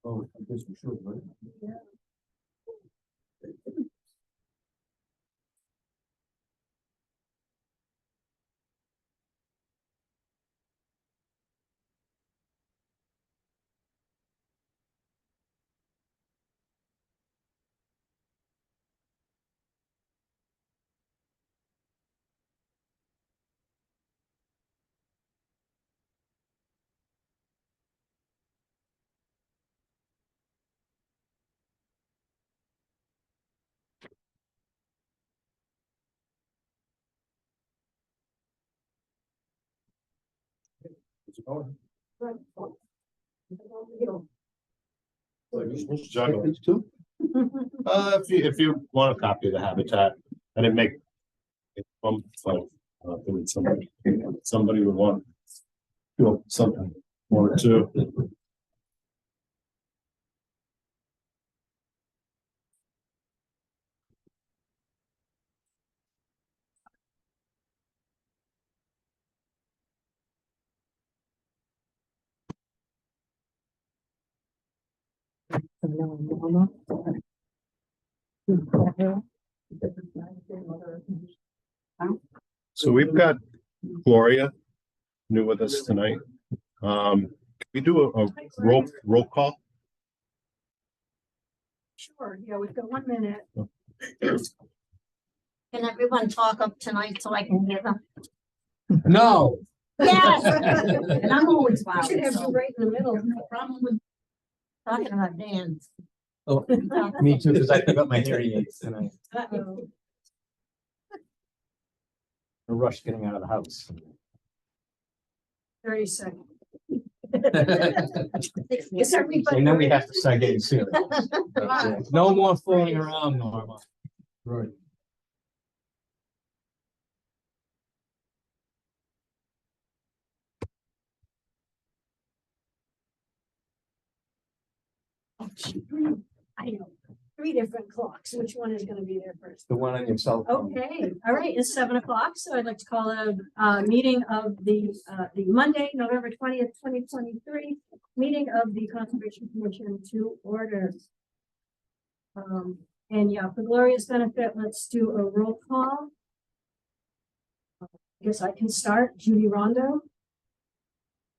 Oh, I guess we should, right? How's it going? These two? If you want a copy of the habitat, I didn't make it so somebody would want something, one or two. So we've got Gloria new with us tonight. Can we do a roll call? Sure, yeah, we've got 1 minute. Can everyone talk up tonight so I can hear them? No. Yes, and I'm always We loud. should have you so right in the middle. no problem with talking about dance. Oh, me too, because I pick up my hearing aids tonight. Uh-oh. A rush getting out of the house. 30 seconds. Is everybody And then we ready? have to start getting serious. No more fooling around, Norma. Right. I know, 3 different clocks. Which one is gonna be there first? The one on your cell phone. Okay, all right, it's 7 o'clock, so I'd like to call a meeting of the Monday, November 20th, 2023, meeting of the Conservation Commission to order. And yeah, for Gloria's benefit, let's do a roll call. I guess I can start. Judy Rondo,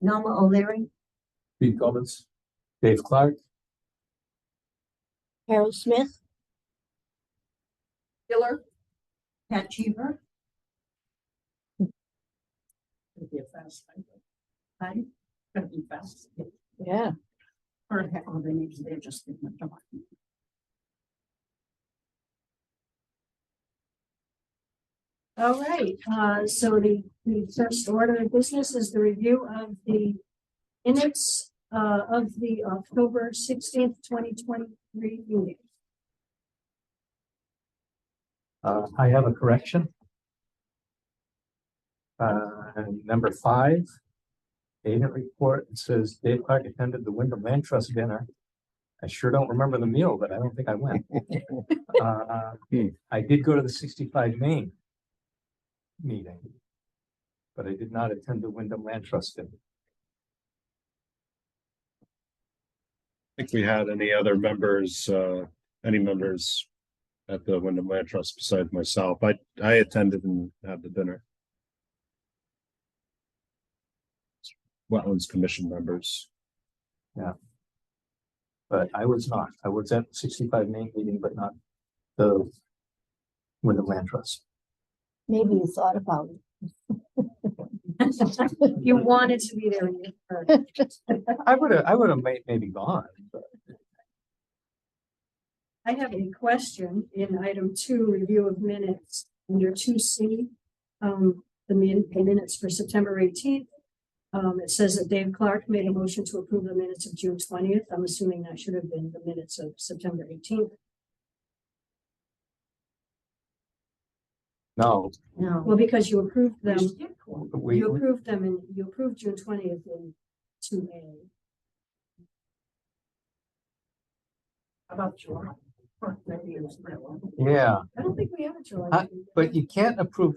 Norma O'Leary, Pete Cummins. Dave Clark, Harold Smith, Hiller. Pat Cheever. It'll be a fast. Time. Gonna be fast. Yeah. Or heck, all they need, they're just. All right, so the first order of business is the review of the minutes of the October 16th, 2023 meeting. I have a correction. Number 5, agent report, it says Dave Clark attended the Wyndham Land Trust dinner. I sure don't remember the meal, but I don't think I went. I did go to the 65 Main meeting, but I did not attend the Wyndham Land Trust dinner. Think we had any other members, any members at the Wyndham Land Trust besides myself. I attended and had the dinner. Wetlands Commission members. But I was not. I was at the 65 Main meeting, but not the Wyndham Land Trust. Maybe you thought about it. You wanted to be there. When you heard. I would have maybe gone, but I have a question in item 2, review of minutes under 2C. The minutes for September 18th. It says that Dave Clark made a motion to approve the minutes of June 20th. I'm assuming that should have been the minutes of September 18th. no, No. Well, because you approved them, we, you approved them and you approved June 20th in 2A. About July. Maybe it was that one. yeah, I don't think we have a July. meeting. but you can't approve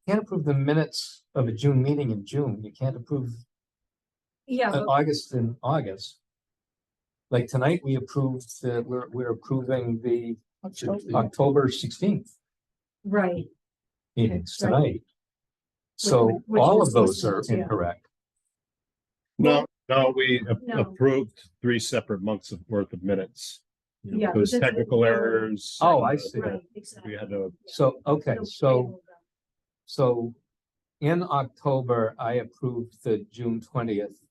the minutes of a June meeting in June. You can't approve Yeah, but- August and August. Like tonight, we approved, we're approving the October 16th right, meetings Right. tonight. So which all was of those are listed, yeah. incorrect. No, we No. approved 3 separate months of worth of minutes. yeah. Those this is- technical errors. Oh, I see. Right, We exactly. had to, So, okay, They'll so, table them. so in October, I approved the June 20th.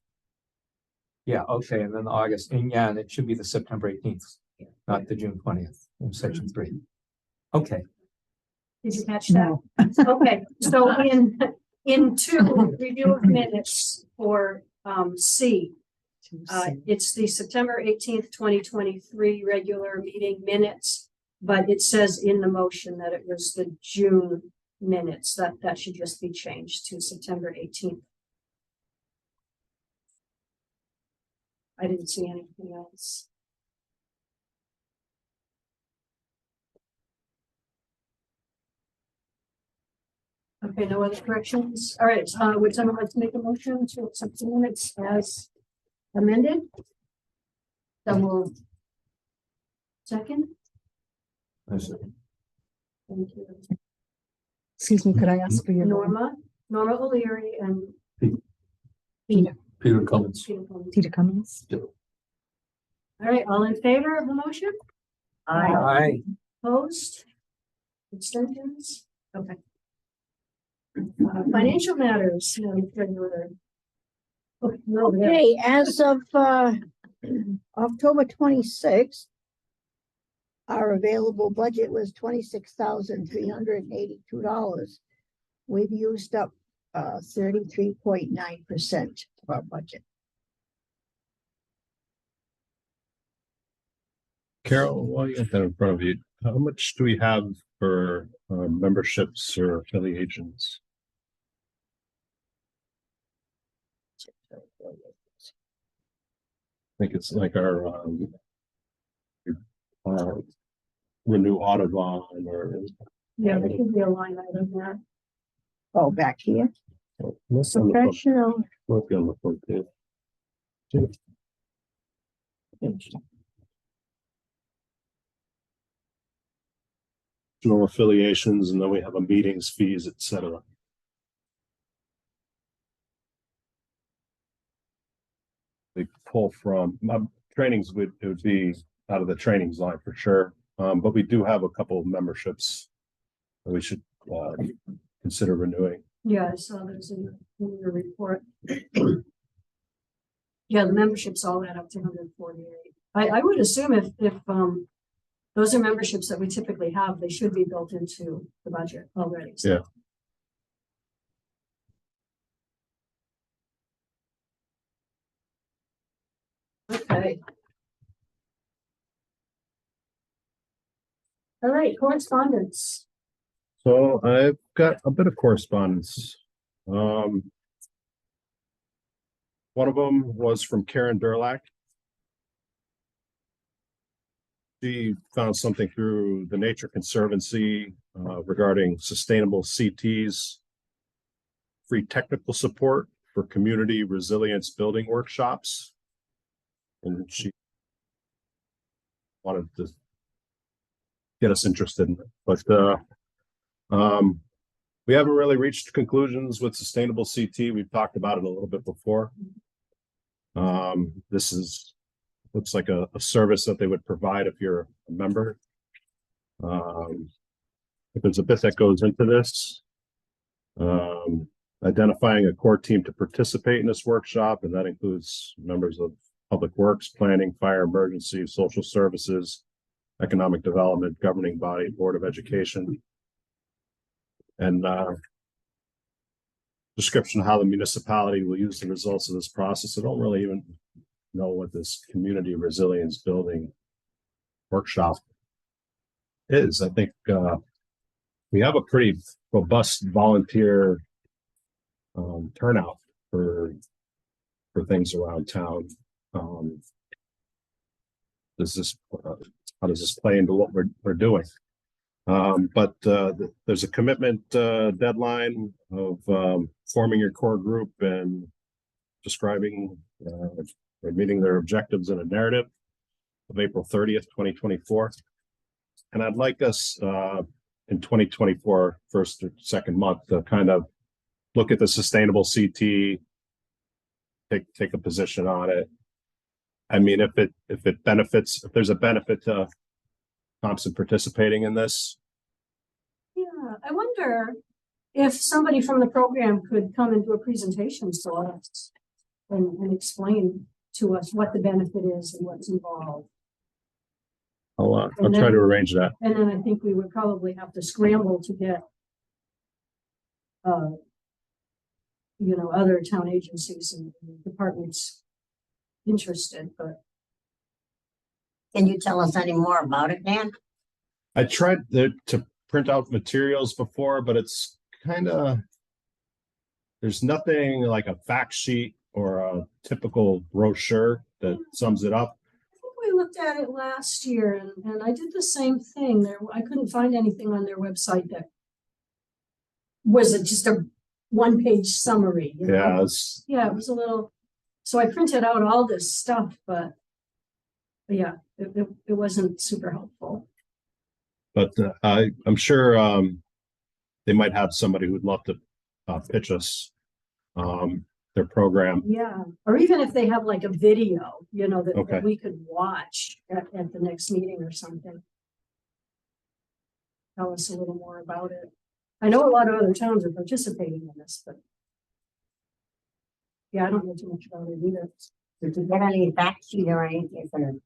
Yeah, okay, and then August, and yeah, and it should be the September 18th, Yeah. not the June 20th in section 3. Okay, Did you catch that? Okay, so in two, review of minutes for C. It's the September 18th, 2023 regular meeting minutes, but it says in the motion that it was the June minutes. That should just be changed to September 18th. I didn't see anything else. Okay, no other corrections? All right, would someone like to make a motion to accept the minutes as amended? Then we'll. Second? Thank you. Excuse me, could I ask for your? Norma O'Leary and. Peter. Peter Cummins. Peter Cummins. Peter Cummings? All right, all in favor of the motion? Aye. Opposed? Abstentions? Okay. Financial matters, regular. Oh, no, yeah. Okay, as of October 26th, our available budget was $26,382. We've used up 33.9% of our budget. Carol, while you have that in front of you, how much do we have for memberships or affiliations? I think it's like our renew Audubon or. Yeah, there could be a line item there. Oh, back here, Unless on the front- professional. might be on the front page. General affiliations, and then we have a meetings fees, et cetera. They pull from trainings it would be out of the trainings line for sure. But we do have a couple of memberships that we should consider renewing. Yeah, I saw those in your report. Yeah, the memberships all add up to 148. I would assume if those are memberships that we typically have, they should be built into the budget already. So. Yeah. Okay. All right, correspondence. So I've got a bit of correspondence. One of them was from Karen Durlack. She found something through the Nature Conservancy regarding sustainable CTs, free technical support for community resilience building workshops. And she wanted to get us interested in it, but we haven't really reached conclusions with sustainable CT. We've talked about it a little bit before. This looks like a service that they would provide if you're a member. If there's a bit that goes into this, identifying a core team to participate in this workshop, and that includes members of Public Works, Planning, Fire, Emergency, Social Services, Economic Development, Governing Body, Board of Education. And description of how the municipality will use the results of this process. I don't really even know what this community resilience building workshop is. I think we have a pretty robust volunteer turnout for things around town. How does this play into what we're doing? But there's a commitment deadline of forming your core group and describing, or meeting their objectives in a narrative of April 30th, 2024. And I'd like us, in 2024, first or second month, to kind of look at the sustainable CT, take a position on it. I mean, if it benefits, if there's a benefit to Thompson participating in this, Yeah, I wonder if somebody from the program could come and do a presentation to us and explain to us what the benefit is and what's involved. I'll And try then- to arrange that. And then I think we would probably have to scramble to get other town agencies and departments interested, but Can you tell us any more about it, Dan? I tried to print out materials before, but it's kind of, there's nothing like a fact sheet or a typical brochure that sums it up. I think we looked at it last year and I did the same thing there. I couldn't find anything on their website that was just a one-page summary. you know? Yeah, Yeah, it was a little, so I printed out all this stuff, but yeah, it wasn't super helpful. but I'm sure they might have somebody who'd love to pitch us their program. Yeah, or even if they have like a video, that Okay. we could watch at the next meeting or something. Tell us a little more about it. I know a lot of other towns are participating in this, but yeah, I don't know too much about it either. Did you get any fact sheet or anything?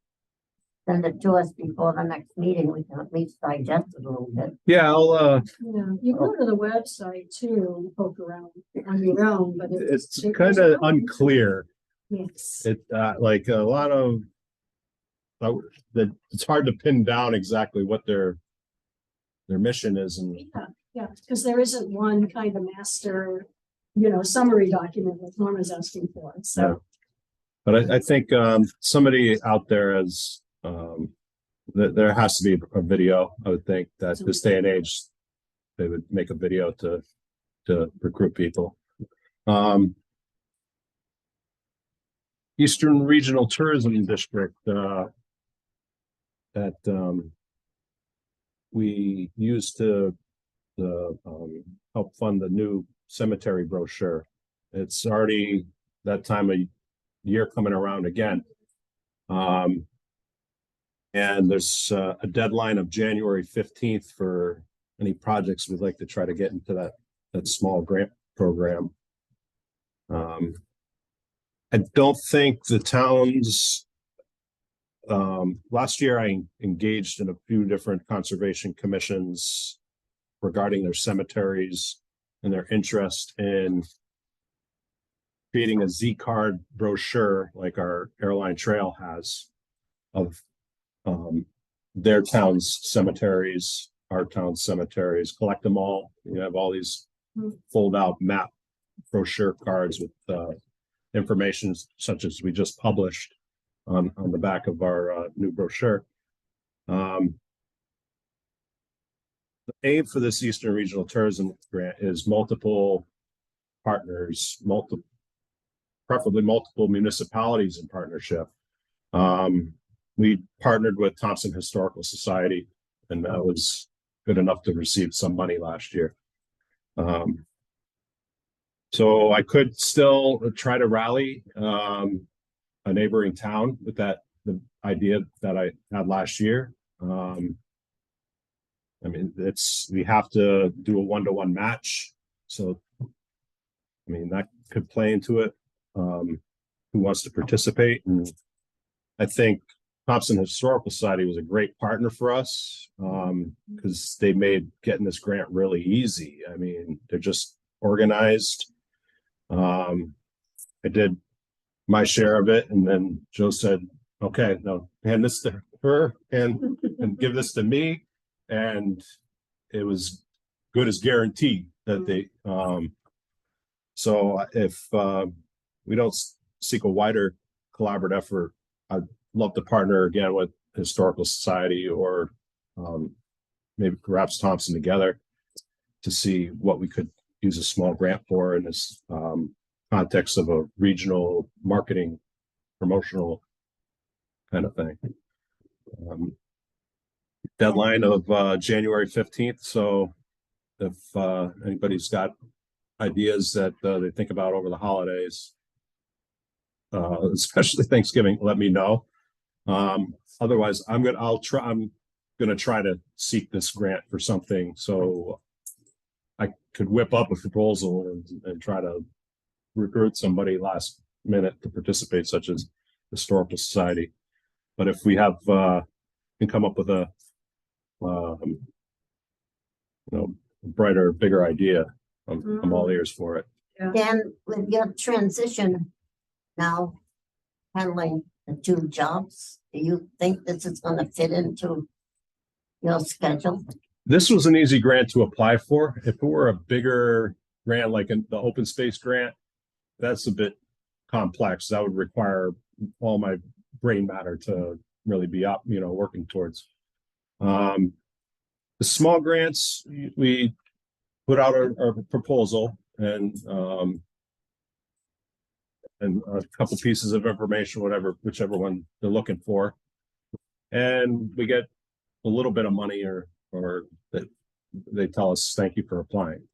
Send it to us before the next meeting. We can at least digest it a little bit. Yeah, I'll Yeah, you go to the website too, and poke around on your own, but it's it- kind of unclear. Yes. It like a lot of that it's hard to pin down exactly what their mission is, and Yeah, because there isn't one kind of master, summary document that Norma's asking for, so. but I think somebody out there has there has to be a video. I would think that this day and age they would make a video to recruit people. Eastern Regional Tourism District that we used to help fund the new cemetery brochure. It's already that time of year coming around again. And there's a deadline of January 15th for any projects we'd like to try to get into that small grant program. I don't think the towns, last year I engaged in a few different conservation commissions regarding their cemeteries and their interest in creating a Z-card brochure like our airline trail has of their town's cemeteries, our town's cemeteries, collect them all. You have all these fold out map brochure cards with information such as we just published on the back of our new brochure. The aim for this Eastern Regional Tourism Grant is multiple partners, preferably multiple municipalities in partnership. We partnered with Thompson Historical Society, and that was good enough to receive some money last year. So I could still try to rally a neighboring town with the idea that I had last year. I mean, we have to do a 1-to-1 match. So, I mean, that could play into it. Who wants to participate? And I think Thompson Historical Society was a great partner for us because they made getting this grant really easy. I mean, they're just organized. I did my share of it, and then Joe said, okay, now hand this to her and give this to me. And it was good as guaranteed that they, so if we don't seek a wider collaborative effort, I'd love to partner again with Historical Society or maybe perhaps Thompson together to see what we could use a small grant for in this context of a regional marketing promotional kind of thing. Deadline of January 15th. So if anybody's got ideas that they think about over the holidays, especially Thanksgiving, let me know. Otherwise, I'm gonna try to seek this grant for something so I could whip up a proposal and try to recruit somebody last minute to participate, such as Historical Society. But if we have can come up with a brighter, bigger idea, I'm all ears for it. Dan, with your transition now handling the two jobs, do you think this is gonna fit into your schedule? This was an easy grant to apply for. If it were a bigger grant, like the open space grant, that's a bit complex. That would require all my brain matter to really be up, working towards. The small grants, we put out our proposal and a couple pieces of information, whichever one they're looking for. And we get a little bit of money or that they tell us, thank you for applying.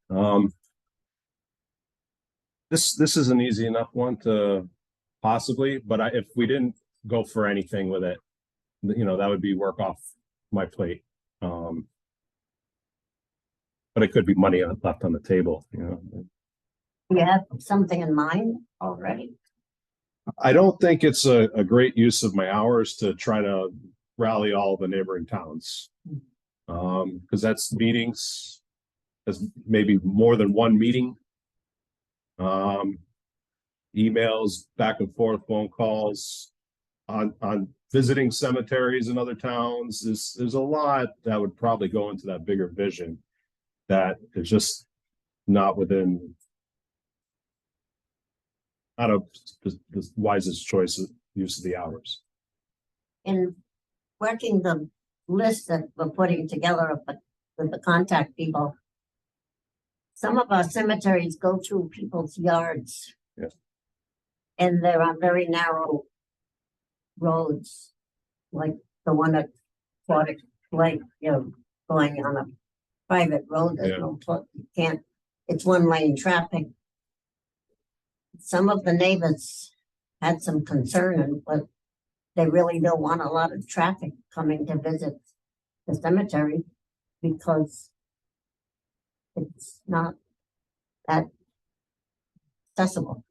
This is an easy enough one to possibly, but if we didn't go for anything with it, that would be work off my plate. But it could be money left on the table, Do you have something in mind already? I don't think it's a great use of my hours to try to rally all the neighboring towns. Because that's meetings, that's maybe more than one meeting. Emails back and forth, phone calls on visiting cemeteries in other towns. There's a lot that would probably go into that bigger vision that is just not within, not the wisest choice of use of the hours. In working the list that we're putting together with the contact people, some of our cemeteries go through people's yards. Yes. And there are very narrow roads, like the one at Aquatic Lake, going on a private road. There's you can't, it's one lane traffic. Some of the neighbors had some concern, but they really don't want a lot of traffic coming to visit the cemetery because it's not that accessible.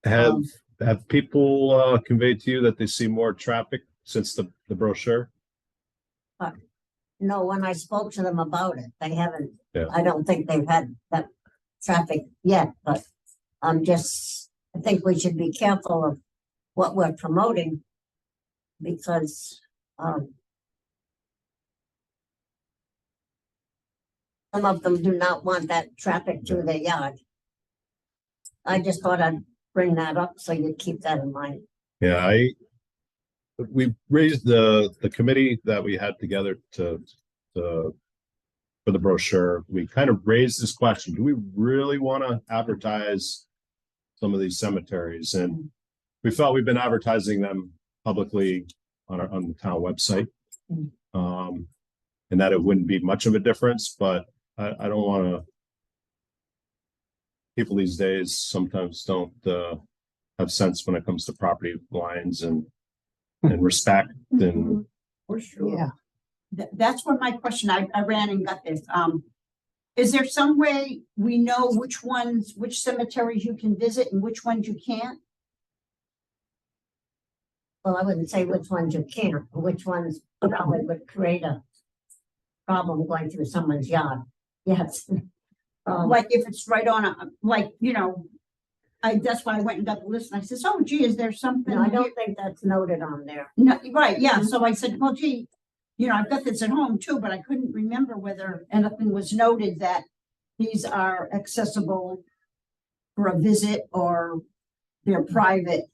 Have people conveyed to you that they see more traffic since the brochure? No, when I spoke to them about it, they haven't, Yeah. I don't think they've had that traffic yet, but I think we should be careful of what we're promoting because some of them do not want that traffic through their yard. I just thought I'd bring that up so you'd keep that in mind. Yeah, we raised the committee that we had together for the brochure. We kind of raised this question: do we really want to advertise some of these cemeteries? And we felt we've been advertising them publicly on the town website, and that it wouldn't be much of a difference. But I don't want to. People these days sometimes don't have sense when it comes to property lines and respect and. For sure. Yeah. That's what my question, I ran and got this. Is there some way we know which cemeteries you can visit and which ones you can't? Well, I wouldn't say which ones you can't, but which ones probably would create a problem going through someone's yard. Yes. Like if it's right on that's why I went and got the list and I said, oh gee, is there something? No, I don't think that's noted on there. No, right, yeah, so I said, well, gee, I've got this at home too, but I couldn't remember whether anything was noted that these are accessible for a visit or they're private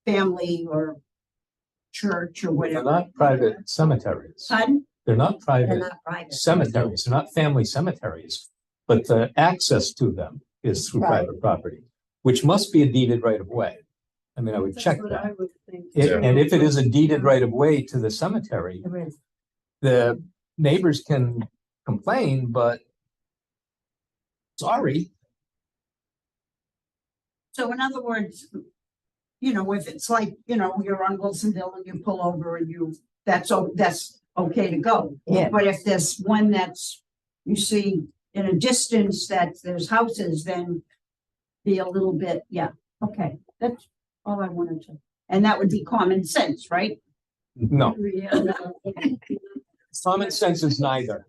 family or church or They're whatever. not private cemeteries. Pardon? They're not They're private not private. cemeteries. They're not family cemeteries, but the access to them is through Right. private property, which must be a deeded right of way. I mean, I would That's check what that. I would think. And if it is a deeded right of way to the cemetery, There is. the neighbors can complain, but sorry, So in other words, you know, if it's like, you know, you're on Wilsonville and you pull over and that's okay to go. Yeah. But if there's one that's, you see in a distance that there's houses, then be a little bit, yeah, okay, that's all I wanted to. And that would be common sense, right? no, Yeah. common sense is neither.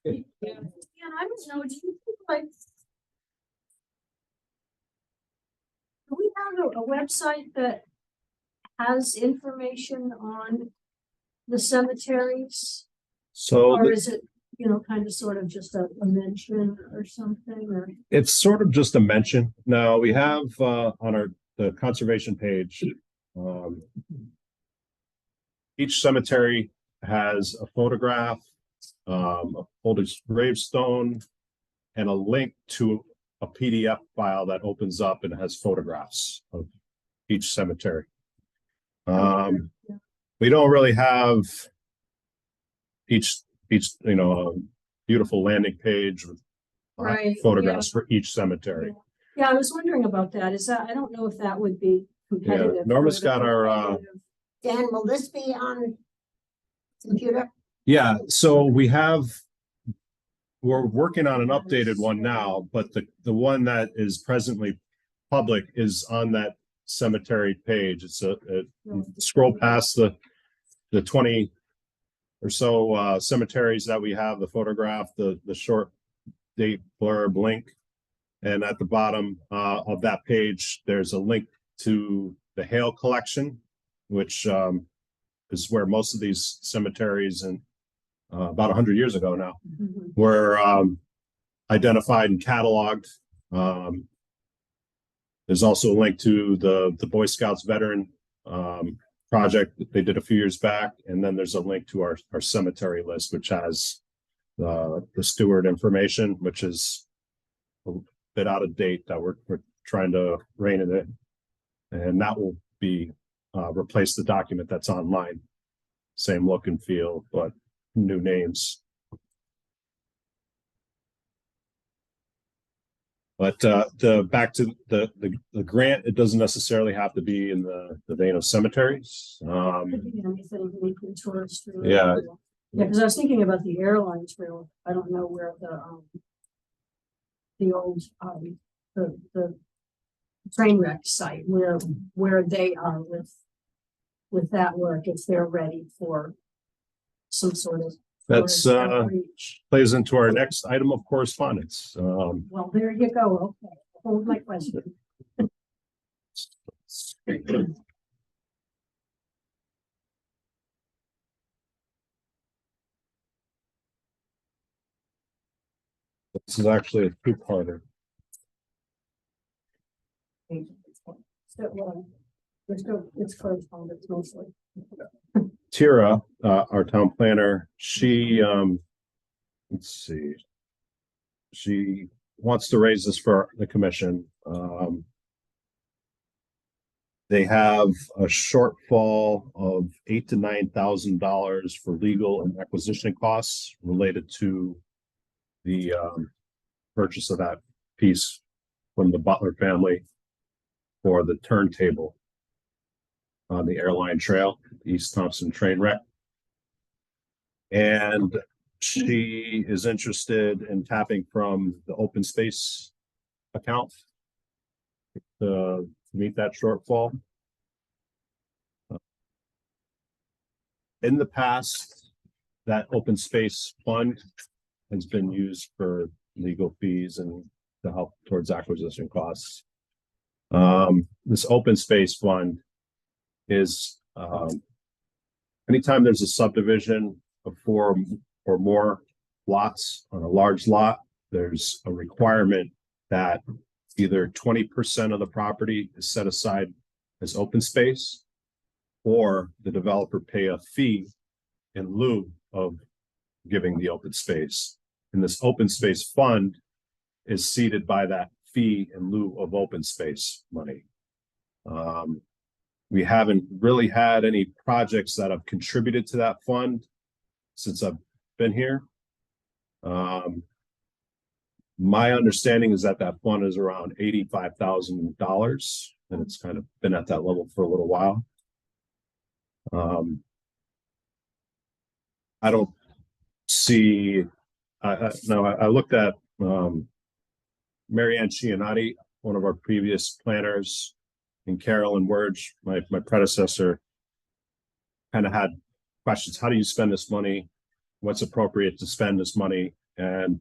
Yeah, I don't know, do you think like? Do we have a website that has information on the cemeteries? So Or is it, you know, kind of sort of just a mention or something, or? it's sort of just a mention. Now, we have on the conservation page, each cemetery has a photograph, a folded gravestone, and a link to a PDF file that opens up and has photographs of each cemetery. We don't really have each, you know, a beautiful landing page with Right, photographs for each cemetery. Yeah, I was wondering about that. Is that, I don't know if that would be competitive. Norma's for the got our, competitive- Dan, will this be on computer? Yeah, so we're working on an updated one now, but the one that is presently public is on that cemetery page. It's scroll past the 20 or so cemeteries that we have, the photograph, the short date blurb link. And at the bottom of that page, there's a link to the Hale collection, which is where most of these cemeteries and about 100 years ago now Mhm. were identified and cataloged. There's also a link to the Boy Scouts veteran project that they did a few years back, and then there's a link to our cemetery list, which has the steward information, which is a bit out of date that we're trying to rein it in, and that will be replace the document that's online. Same look and feel, but new names. But back to the grant, it doesn't necessarily have to be in the vein of cemeteries. Could be anything, anything tourist. related. Yeah. Yeah, because I was thinking about the airline trail. I don't know where the old, the train wreck site, where they are with that work, if they're ready for some sort of. That's tourist outreach. plays into our next item of correspondence. Well, there you go. Okay, hold my question. This is actually a two-parter. So, well, it's correspondence mostly. Tira, our town planner, she, let's see. She wants to raise this for the commission. They have a shortfall of $8,000 to $9,000 for legal and acquisition costs related to the purchase of that piece from the Butler family for the turntable on the airline trail, East Thompson train wreck. And she is interested in tapping from the open space account to meet that shortfall. In the past, that open space fund has been used for legal fees and to help towards acquisition costs. This open space fund is anytime there's a subdivision of 4 or more lots on a large lot, there's a requirement that either 20% of the property is set aside as open space, or the developer pay a fee in lieu of giving the open space. And this open space fund is seeded by that fee in lieu of open space money. We haven't really had any projects that have contributed to that fund since I've been here. My understanding is that that fund is around $85,000, and it's kind of been at that level for a little while. I don't see, I looked at Mary Ann Ciannotti, one of our previous planners, and Carolyn Werge, my predecessor, kind of had questions. How do you spend this money? What's appropriate to spend this money? And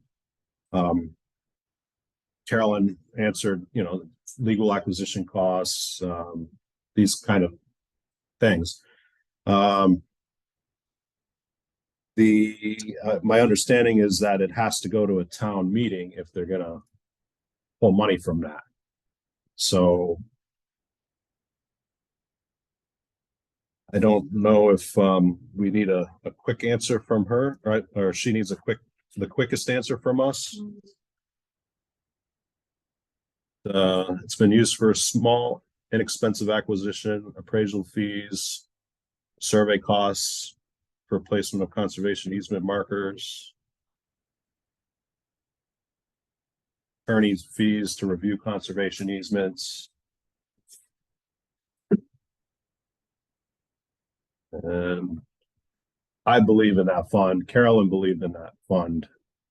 Carolyn answered, legal acquisition costs, these kind of things. My understanding is that it has to go to a town meeting if they're gonna pull money from that. So I don't know if we need a quick answer from her, right? Or she needs the quickest answer from us. It's been used for small, inexpensive acquisition, appraisal fees, survey costs, for placement of conservation easement markers, attorney's fees to review conservation easements. And I believe in that fund. Carolyn believed in that fund.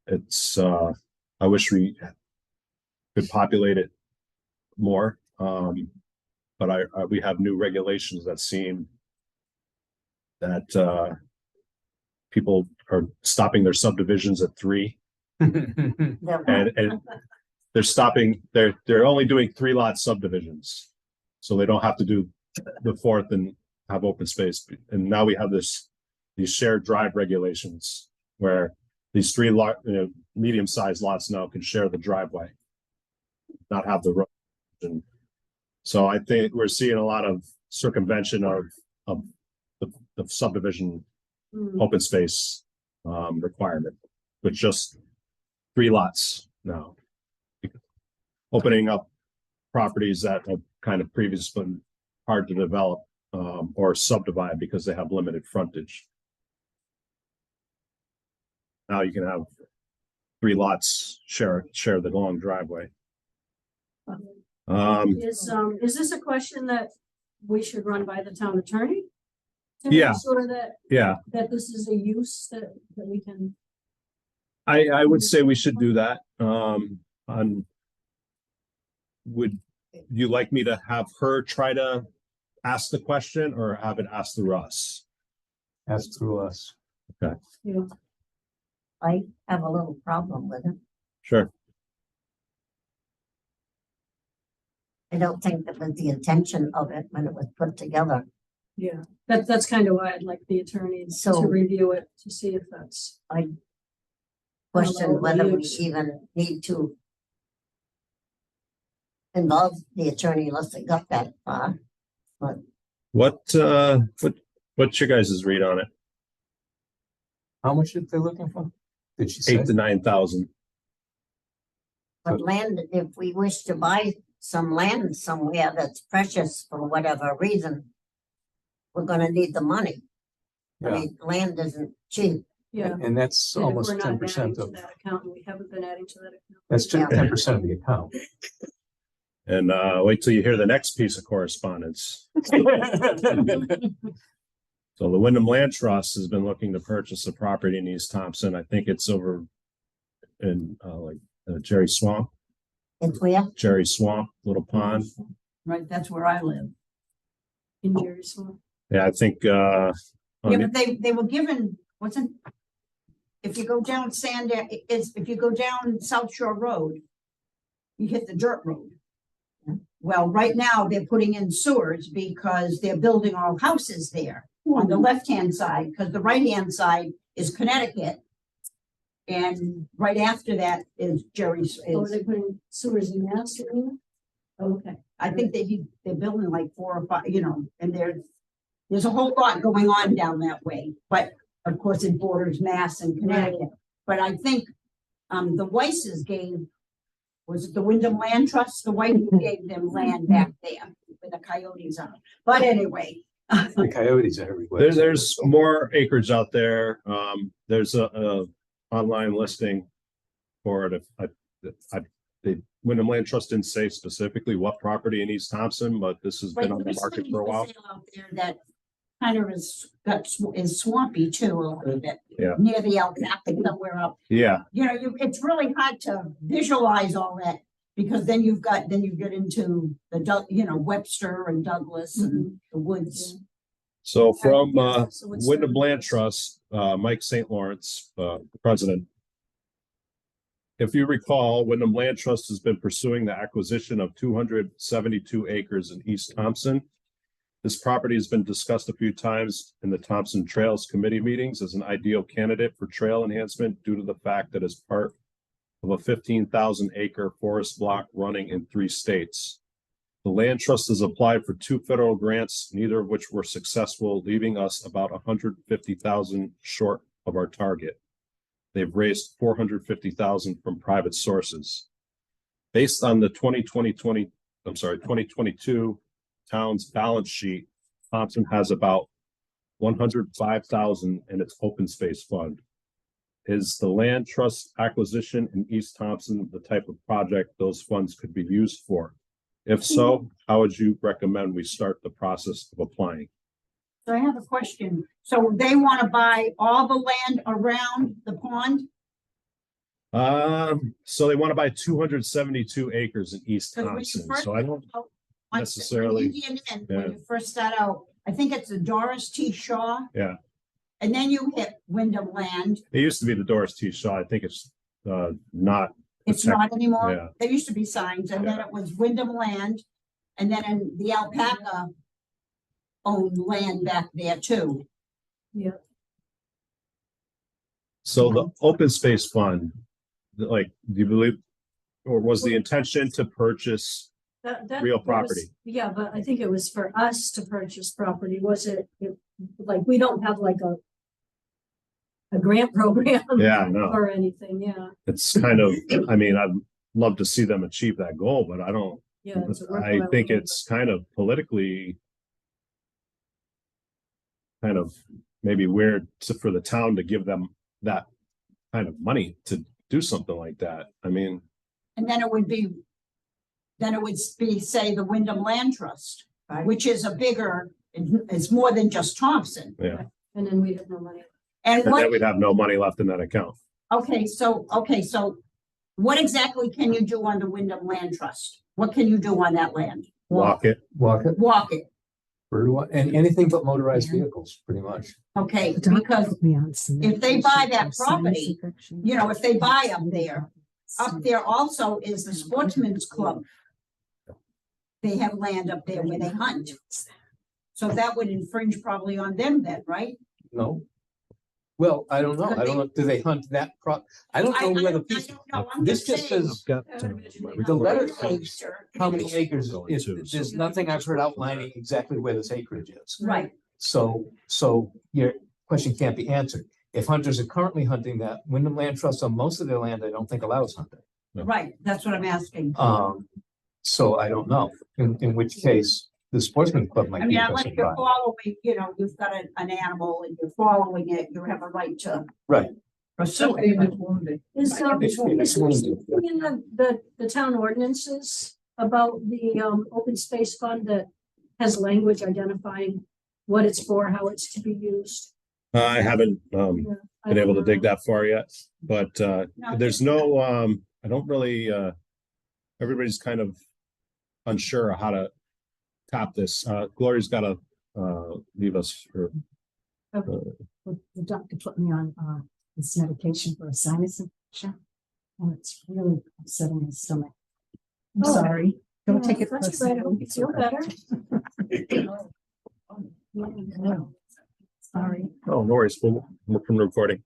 It's, I wish we could populate it more. But we have new regulations that seem that people are stopping their subdivisions at 3. And they're stopping, they're only doing 3-lot subdivisions. So they don't have to do the 4th and have open space. And now we have these shared drive regulations where these 3 medium-sized lots now can share the driveway, not have the road. And so I think we're seeing a lot of circumvention of the subdivision open space requirement with just 3 lots now, opening up properties that have kind of previously been hard to develop or subdivide because they have limited frontage. Now you can have 3 lots share the long driveway. Is this a question that we should run by the town attorney? To Yeah. make sure that, Yeah, that this is a use that we can, I would say we should do that. Would you like me to have her try to ask the question or have it asked through us? Ask through us. you know, I have a little problem with it. Sure. I don't think that was the intention of it when it was put together. yeah, that's kind of why I'd like the attorney to So- review it to see if that's. Question whether we use. even need to involve the attorney unless it got that far. What's your guys' read on it? How much are they looking for? Did she say? 8,000 to 9,000. But land, if we wish to buy some land somewhere that's precious for whatever reason, we're gonna need the money. I Yeah, mean, land isn't cheap. Yeah. and that's And if almost we're not 10% adding to of, that account, and we haven't been adding to that account. that's Yeah. 10% of the account. And wait till you hear the next piece of correspondence. So the Wyndham Land Trust has been looking to purchase a property in East Thompson. I think it's over in Jerry Swamp, It's where, Little Pond. Right, that's where I live. In Jerry's Swamp. Yeah, I think Yeah, but they were given, if you go down if you go down South Shore Road, you hit the dirt road. Well, right now they're putting in sewers because they're building all houses there on the left-hand side, because the right-hand side is Connecticut. And right after that is Jerry's. Oh, they're putting sewers in Mass, you mean? Okay. I think they're building like 4 or 5, and there's a whole lot going on down that way, but of course it borders Mass and Connecticut. But I think, the Weisses gave Was it the Wyndham Land Trust? The way we gave them land back there where the coyotes are. But anyway, The coyotes are everywhere. There's more acreage out there. There's a online listing for it. The Wyndham Land Trust didn't say specifically what property in East Thompson, but this has been on the there's market things for a for while. sale out there that kind of is swampy too, a little bit. Yeah. Near the alpaca somewhere up. Yeah, You know, it's really hard to visualize all that because then you get into Webster and Douglas and the woods. so from So what's Wyndham the- Land Trust, Mike St. Lawrence, the president. If you recall, Wyndham Land Trust has been pursuing the acquisition of 272 acres in East Thompson. This property has been discussed a few times in the Thompson Trails Committee meetings as an ideal candidate for trail enhancement due to the fact that it's part of a 15,000 acre forest block running in 3 states. The Land Trust has applied for 2 federal grants, neither of which were successful, leaving us about 150,000 short of our target. They've raised 450,000 from private sources. Based on the 2022 town's balance sheet, Thompson has about 105,000 in its open space fund. Is the Land Trust acquisition in East Thompson the type of project those funds could be used for? If so, how would you recommend we start the process of applying? So I have a question. So they want to buy all the land around the pond? So they want to buy 272 acres in East 'Cause when you Thompson, first- so I don't on necessarily- Indian Inn, Yeah. when you first start out, I think it's the Doris T. Shaw. Yeah. And then you hit Wyndham Land. It used to be the Doris T. Shaw. I think it's not. It's Check- not anymore. yeah. There used to be signs and then it was Wyndham Land. And then in the alpaca owned land back there too. So the open space fund, like, do you believe, or was the intention to purchase? That Real was- property. Yeah, but I think it was for us to purchase property, was it, like, we don't have like a grant program. Yeah, no, Or anything, yeah, it's kind of, I mean, I'd love to see them achieve that goal, but I don't, yeah. it's a I worthwhile think endeavor. it's kind of politically kind of maybe weird for the town to give them that kind of money to do something like that. I mean, And then it would be, say, the Wyndham Land Trust, which is a bigger, it's more than just Thompson. yeah, And then we have no money. And and then what, we'd have no money left in that account. okay, so what exactly can you do on the Wyndham Land Trust? What can you do on that land? Walk it. Walk it, Walk it, and anything but motorized vehicles, pretty much. okay, The doctor because put me on some if they buy that medication for sinus property, infection. you know, if they buy up there also is the Sportsman's Club. They have land up there where they hunt. So that would infringe probably on them then, right? No. Well, I don't know. I don't know. Do they hunt that I don't know where the piece. don't know. I'm This just just saying. says The letter Right. says how many acres. There's nothing I've heard outlining exactly where this acreage is. Right, So your question can't be answered. If hunters are currently hunting that, Wyndham Land Trust on most of their land, I don't think allows hunting. right, that's what I'm asking. So I don't know, in which case the Sportsman Club I might be mean, unless interested. you're following, you know, you've got an animal and you're following it, you have a right to. Right. Pursue it. Is, It's is there something in the town ordinances about the, open space fund that has language identifying what it's for, how it's to be used? I haven't been able to dig that far yet, but there's no, I don't really, everybody's kind of unsure of how to top this. Gloria's gotta leave us for, The doctor put me on this medication for a sinus infection. And it's really upsetting my stomach. I'm Oh. sorry. Don't take it That's right, I hope you feel better. personally. Sorry. oh, no worries, we'll look from the recording.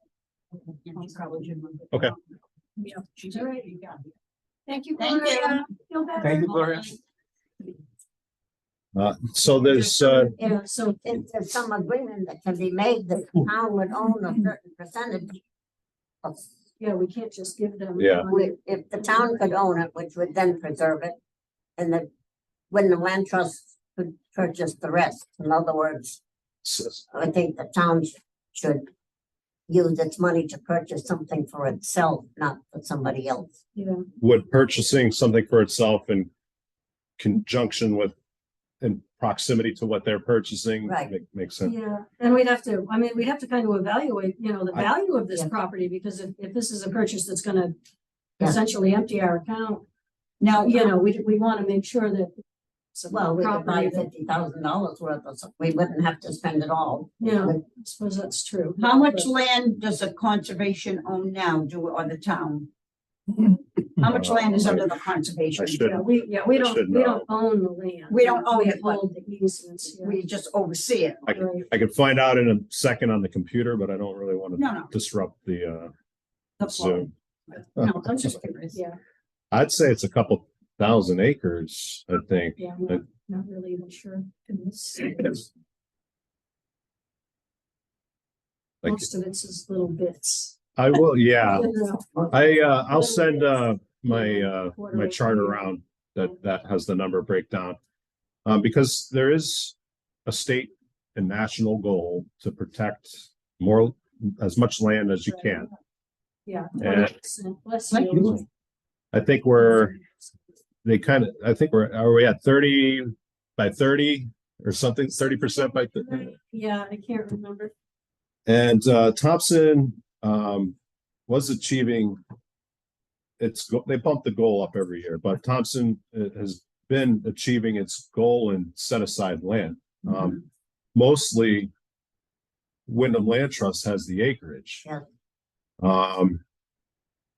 Okay. Yeah, all right. Thank you, Thank you. Gloria. Feel better. Thank you, Gloria. So there's, Yeah, so If there's some agreement that can be made that the town would own a certain percentage of yeah, we can't just give them. Yeah. If the town could own it, which would then preserve it, and the Wyndham Land Trust could purchase the rest. In other words, I think the town should use its money to purchase something for itself, not for somebody else. Yeah, Would purchasing something for itself in conjunction with, in proximity to what they're purchasing. Right. Makes sense. yeah, and we'd have to, I mean, we'd have to kind of evaluate, the I- value of this Yeah. property, because if this is a purchase that's gonna Yeah. essentially empty our account, Now, we want to make sure that. it's a Well, we could property buy that, $50,000 worth of, we wouldn't have to spend it all. I suppose that's true. how much But- land does the conservation own now, or the town? How much land is under the conservation? I should- Yeah, we don't, should we know. don't own the land. We don't own We it, but hold the easements, yeah. we just oversee it. Right. I could find out in a second on the computer, but I don't really want No, to no. disrupt the the flow. Zoom. No, I'm just curious. Yeah, I'd say it's a couple thousand acres, I think. yeah, I'm not really even sure. Goodness. Like- Most of it's just little bits. I will, yeah. You know. I'll send my chart around that has the number breakdown. Because there is a state and national goal to protect as much land as you can. Yeah. And- 100%. Bless Thank you. I think are we at 30 by 30 or something, 30% by Yeah, I can't remember. and Thompson was achieving they bumped the goal up every year, but Thompson has been achieving its goal and set aside land. Mostly Wyndham Land Trust has the acreage. Yeah.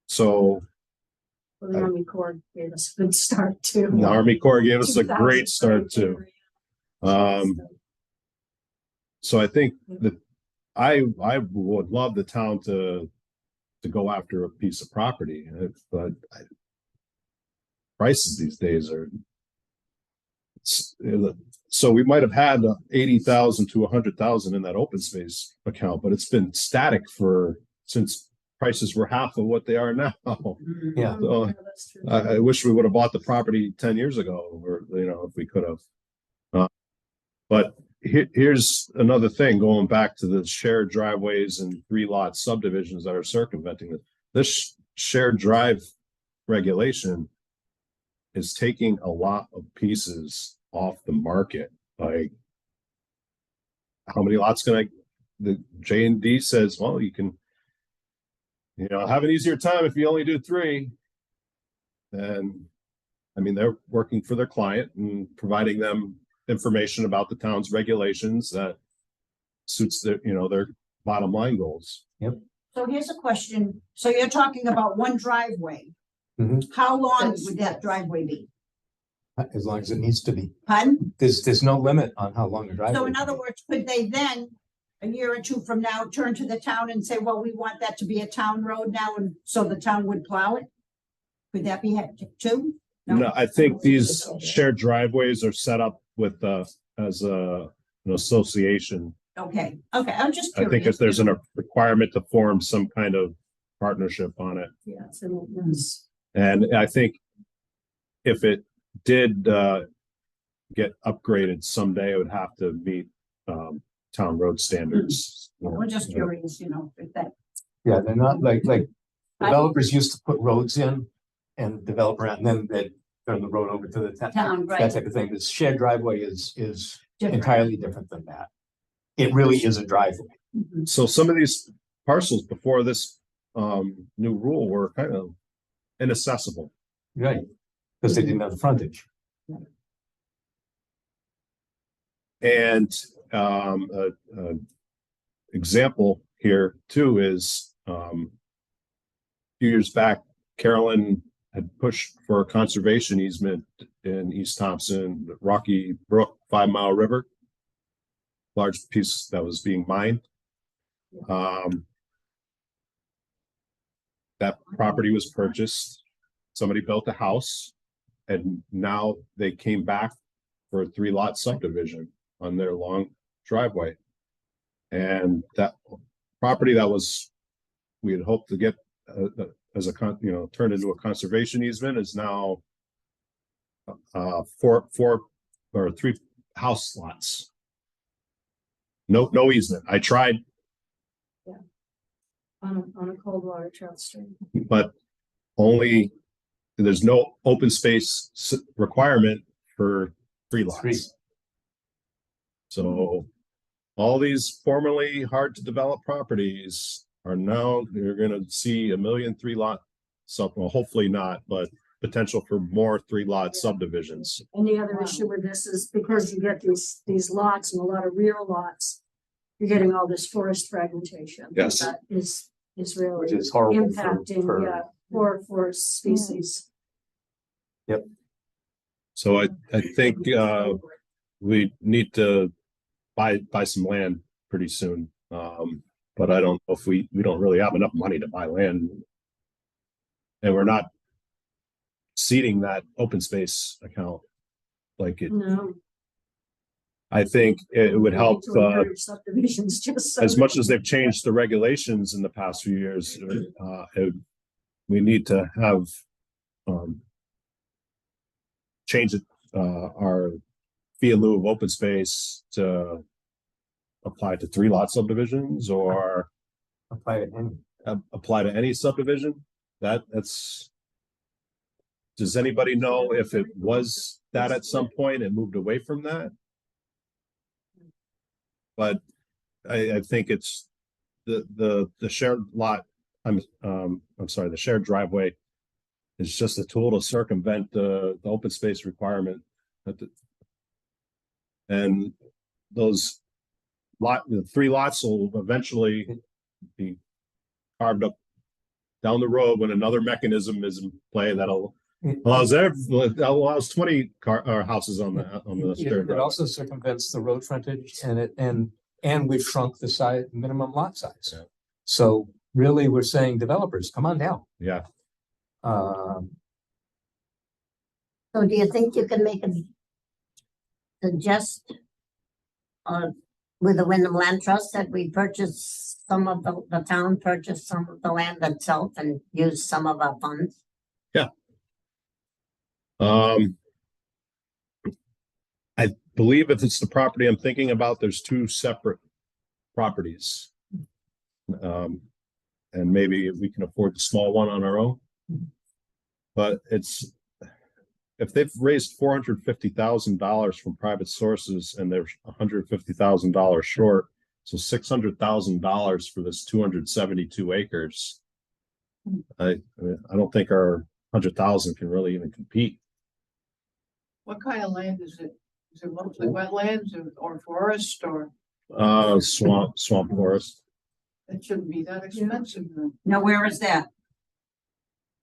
So Well, the Army Corps gave us a good start too. the Army Corps gave us a 2000, great start too. So I think that I would love the town to go after a piece of property, but prices these days are. So we might have had 80,000 to 100,000 in that open space account, but it's been static since prices were half of what they are now. Yeah. So That's true. I wish we would have bought the property 10 years ago, or if we could have. But here's another thing, going back to the shared driveways and 3-lot subdivisions that are circumventing it. This shared drive regulation is taking a lot of pieces off the market. Like, how many lots the J&D says, well, you can, have an easier time if you only do 3. And I mean, they're working for their client and providing them information about the town's regulations that suits their bottom line goals. So here's a question. So you're talking about one driveway. Mhm. How long would that driveway be? As long as it needs to be. Pardon? There's no limit on how long the driveway. So in can other be. words, could they then, a year or two from now, turn to the town and say, well, we want that to be a town road now, and so the town would plow it? Could that be too? No, I think these shared driveways are set up with as an association. Okay, I'm just I curious. think if there's a requirement to form some kind of partnership on it. Yeah, it's an ordinance. And I think if it did get upgraded someday, it would have to meet town road standards. We're just curious, if that. Yeah, they're not like developers used to put roads in and develop around, and then they'd turn the road over to the town. Town, That right, type of thing. This shared driveway is different. entirely different than that. It really is a driveway. Mhm. So some of these parcels before this new rule were kind of inaccessible. Right. Because they didn't have the frontage. And a example here too is a few years back, Carolyn had pushed for a conservation easement in East Thompson, the Rocky Brook 5 Mile River. Large piece that was being mined. That property was purchased. Somebody built a house, and now they came back for a 3-lot subdivision on their long driveway. And that property we had hoped to get as a turned into a conservation easement is now three house lots. No easement. I tried, On a cold water trout stream. but only, there's no open space requirement for 3 lots. Three. So all these formerly hard to develop properties are now, you're gonna see 1,000,000 3-lot, well, hopefully not, but potential for more 3-lot subdivisions. And the other issue with this is because you get these lots and a lot of rear lots, you're getting all this forest fragmentation. Yes. That is really Which is horrible impacting, for, for species. So I think we need to buy some land pretty soon. But I don't know if we don't really have enough money to buy land. And we're not seeding that open space account like it. No. I think it would help To encourage subdivisions just so. as much as they've changed the regulations in the past few years. We need to have change it, our fee in lieu of open space to apply to 3-lot subdivisions or apply to any. apply to any subdivision. That's. Does anybody know if it was that at some point and moved away from that? But I think it's the shared lot, I'm sorry, the shared driveway is just a tool to circumvent the open space requirement. And those the 3 lots will eventually be carved up down the road when another mechanism is in play that'll allows 20 houses on the shared It driveway. also circumvents the road frontage and we've shrunk the size, minimum lot size. Yeah. So really, we're saying developers, come on down. Yeah. So do you think you can make a suggest with the Wyndham Land Trust that we purchase some of the town purchase some of the land itself and use some of our funds? I believe if it's the property I'm thinking about, there's 2 separate properties. And maybe we can afford the small one on our own. But if they've raised $450,000 from private sources and they're $150,000 short, so $600,000 for this 272 acres. I don't think our 100,000 can really even compete. What kind of land is it? Is it mostly wetlands or forest or Swamp forest. it shouldn't be that expensive then? Now, where is that?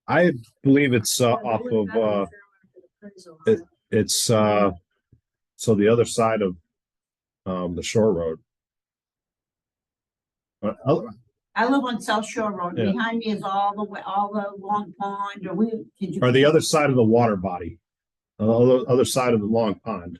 I believe it's off of it's so the other side of the Shore Road. I live on South Shore Road. Yeah. Behind me is all the Long Pond, did you? Or the other side of the water body, other side of the Long Pond.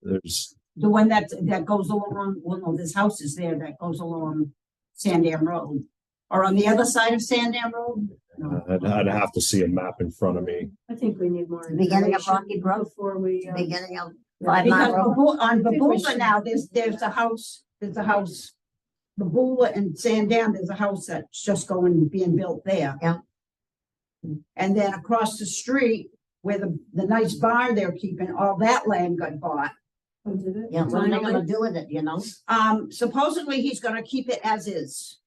There's The one that goes along, well, no, there's houses there that goes along Sandam Road. Or on the other side of Sandam Road? No. I'd have to see a map in front of me. I think we need more. Beginning of information Rocky Brook? before we. Beginning of 5 Because Mile Road? on Babula now, there's a house, Babula and Sandam, there's a house that's just being built there. Yeah. And then across the street, where the nice barn they're keeping, all that land got bought. Oh, did it? Yeah, what are they gonna do with it, you know? Supposedly he's gonna keep it as is.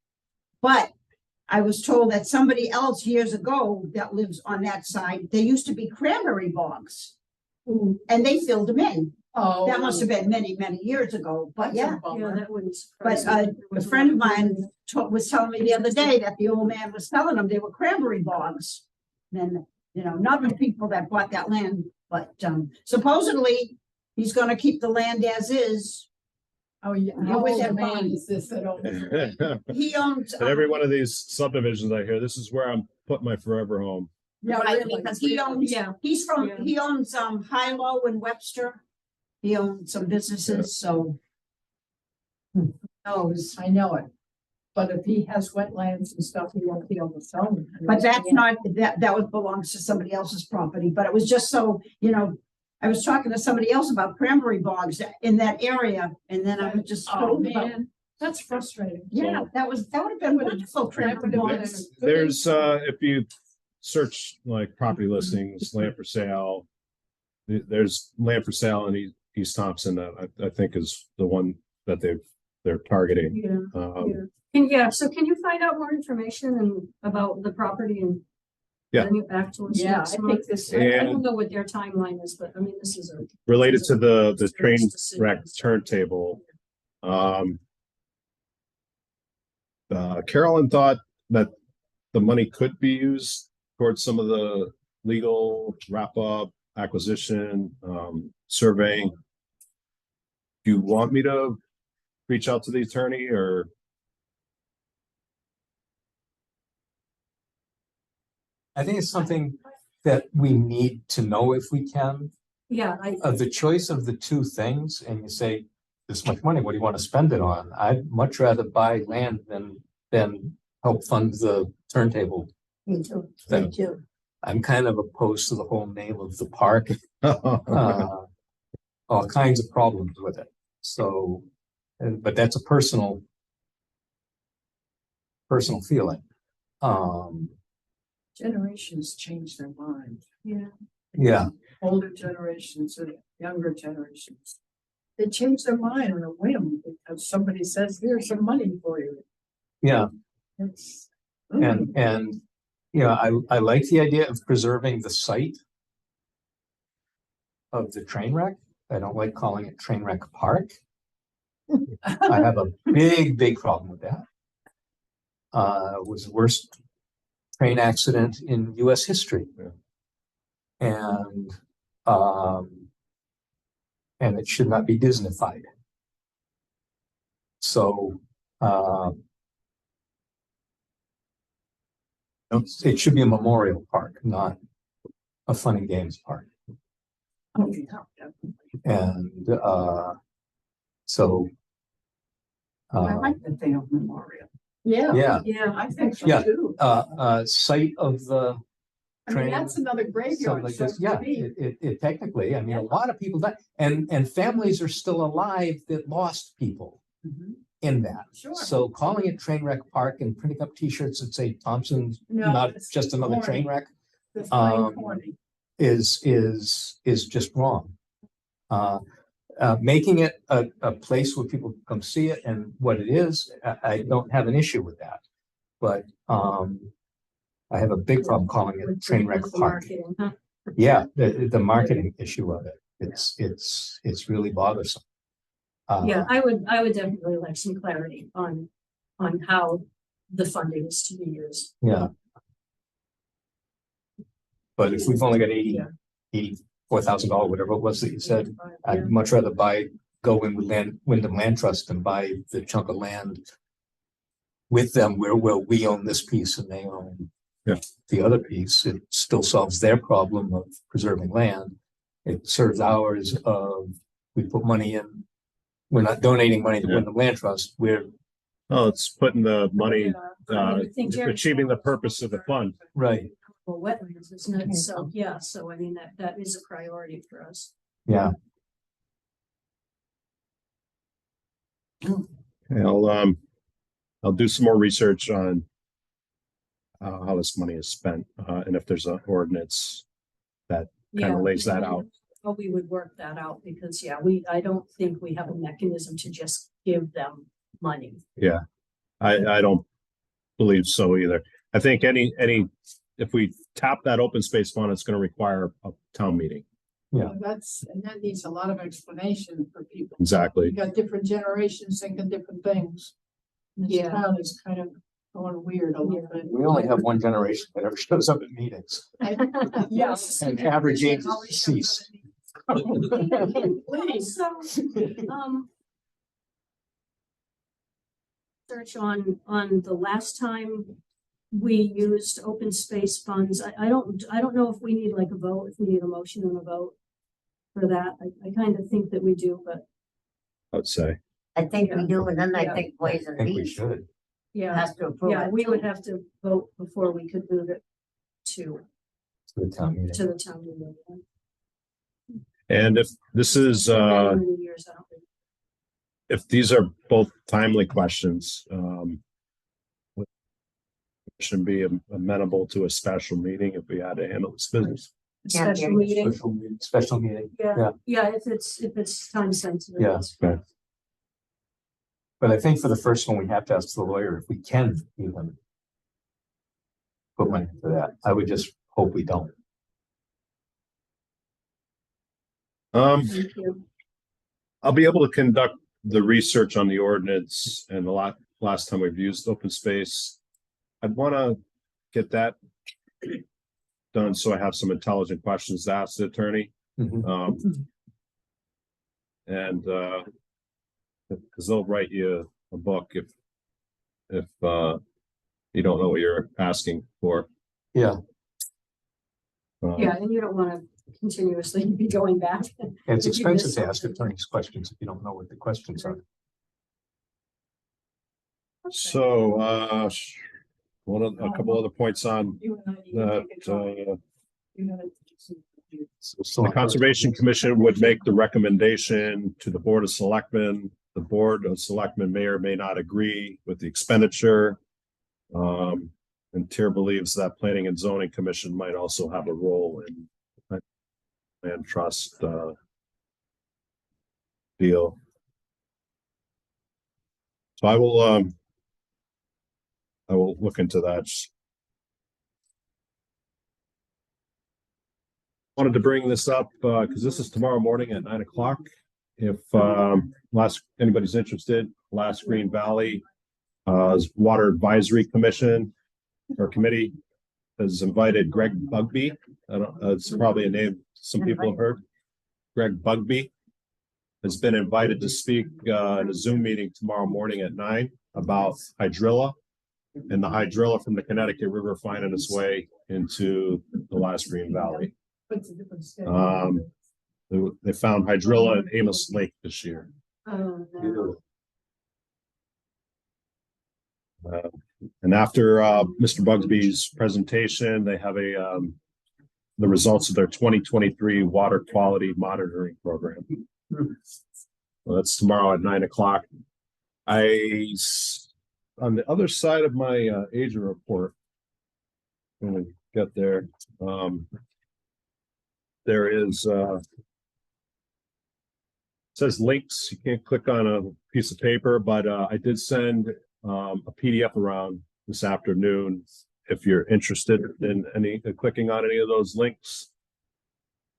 But I was told that somebody else years ago that lives on that side, there used to be cranberry bogs. Mm. And they filled them in. Oh. That must have been many, many years ago, but yeah. Yeah, that wouldn't. But surprise me. a friend of mine was telling me the other day that the old man was telling them they were cranberry bogs. Then, not the people that bought that land, but supposedly he's gonna keep the land as is. Oh, yeah. How How is old that a man bond? is this that owns it? At He owns. every one of these subdivisions I hear, this is where I'm putting my forever home. Yeah, Right, really. because he owns, Yeah. Yeah. he owns Hilo and Webster. He owns some businesses, so. I know it. But if he has wetlands and stuff, he won't be able to sell them. But that's not, that was belongs to somebody else's property, but it was just so, you know, I was talking to somebody else about cranberry bogs in that area, and then I was just Oh, told about. man, that's frustrating. Yeah, that would have been wonderful cranberry bogs. There's, if you search like property listings, land for sale, there's land for sale in East Thompson that I think is the one that they're targeting. Yeah. So can you find out more information about the property and Yeah. bring it back to us? Yeah, next I month? think this. I And- don't know what their timeline is, but I mean, this is a. Related to the train Decisions. wreck turntable. Carolyn thought that the money could be used towards some of the legal wrap up, acquisition, surveying. Do you want me to reach out to the attorney or? I think it's something that we need to know if we can. Yeah, The choice of the two things, and you say, this much money, what do you want to spend it on? I'd much rather buy land than help fund the turntable. Me too, me Thing. too. I'm kind of opposed to the whole name of the park. All kinds of problems with it. So, but that's a personal feeling. Generations change their mind. Yeah, Older generations and younger generations. They change their mind on a whim because somebody says, here's some money for you. yeah. It's. And, you know, I like the idea of preserving the site of the train wreck. I don't like calling it Train Wreck Park. I have a big problem with that. It was the worst train accident in US history. And it should not be Disneyfied. So, it should be a memorial park, not a fun and games park. Oh, yeah, definitely. And, so. I like that they have memorial. Yeah. Yeah, yeah. I think so Yeah. too. site of the I mean, train. that's another Something graveyard. like so this, to yeah, me. it technically, I mean, a lot of people die, and families are still alive that lost people Mhm. in that. Sure. So calling it Trainwreck Park and printing up T-shirts that say Thompson's No, not it's just another corny. train wreck It's plain um, corny. is just wrong. Making it a place where people come see it and what it is, I don't have an issue with that. But I have a big problem calling it Trainwreck With the Park. marketing, huh? Yeah, the marketing issue of it, it's really bothersome. Yeah, I would definitely like some clarity on how the funding is to be used. Yeah. But if we've only got Yeah. $84,000, whatever it was that you said, Yeah. I'd much rather go in with Wyndham Land Trust and buy the chunk of land with them where we own this piece and they own Yeah. the other piece. It still solves their problem of preserving land. It serves ours of, we put money in, we're not donating money to Yeah. Wyndham Land Trust, we're, Oh, it's putting the money, Yeah. I mean, I think Jerry- achieving the purpose of the fund. right, Well, wetlands, isn't it? So, yeah, so I mean, that is a priority for us. yeah. I'll do some more research on how this money is spent, and if there's an ordinance that kind Yeah, of lays that out. How we would work that out, because, yeah, I don't think we have a mechanism to just give them money. I don't believe so either. I think if we tap that open space fund, it's gonna require a town meeting. Yeah. And that needs a lot of explanation for people. Exactly. You got different generations thinking different things. This Yeah. town is kind of going weird a little bit. We only have one generation that ever shows up at meetings. Yes. And average age is deceased. Please. So, search on the last time we used open space funds. I don't know if we need like a vote, if we need a motion and a vote for that. I kind of think that we do, but I would say. I think we do, and then I Yeah. think Poison I think we Beach. should. Yeah, has to approve yeah, it. we would have to vote before we could move it to, To the town meeting. to the town meeting. And if this is, Many years, I don't think. if these are both timely questions, should be amenable to a special meeting if we had to handle this business. Yeah, Special yeah. meeting, Special meeting. yeah, yeah, if it's time sensitive. Yeah. that's fine. But I think for the first one, we have to ask the lawyer if we can even put money into that. I would just hope we don't. Thank you. I'll be able to conduct the research on the ordinance and last time we've used open space. I'd want to get that done so I have some intelligent questions to ask the attorney. Mhm. And because they'll write you a book if you don't know what you're asking for. Yeah, Yeah, and you don't want to continuously be going back. and it's If you miss expensive to ask something. attorneys questions if you don't know what the questions are. So a couple other points on You and I need to take a copy. that. You know, The Conservation Commission would make the recommendation to the Board of Selectmen. The Board of Selectmen may or may not agree with the expenditure. And Tier believes that Planning and Zoning Commission might also have a role in land trust deal. So I will look into that. Wanted to bring this up because this is tomorrow morning at 9 o'clock. If anybody's interested, Last Green Valley Water Advisory Commission or Committee has invited Greg Bugby. It's probably a name some people have heard. Greg Bugby has been invited to speak in a Zoom meeting tomorrow morning at 9 about hydrilla and the hydrilla from the Connecticut River finding its way into the Last Green Valley. What's the difference? Schedule? They found hydrilla in Amos Lake this year. Oh, no. And after Mr. Bugsby's presentation, they have the results of their 2023 water quality monitoring program. Well, that's tomorrow at 9 o'clock. On the other side of my agent report, when we get there, there is says links. You can't click on a piece of paper, but I did send a PDF around this afternoon. If you're interested in clicking on any of those links,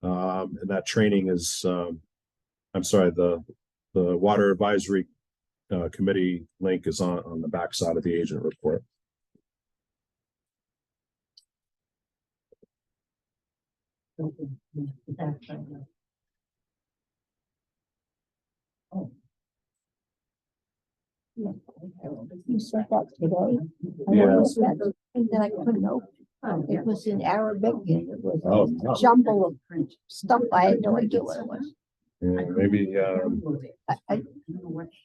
and that training is, I'm sorry, the Water Advisory Committee link is on the backside of the agent report. You sent that today. Yeah. noticed that thing that I couldn't open. It was in Arabic and it was Oh, a jumble of stuff. I had no idea what it was. yeah, maybe I,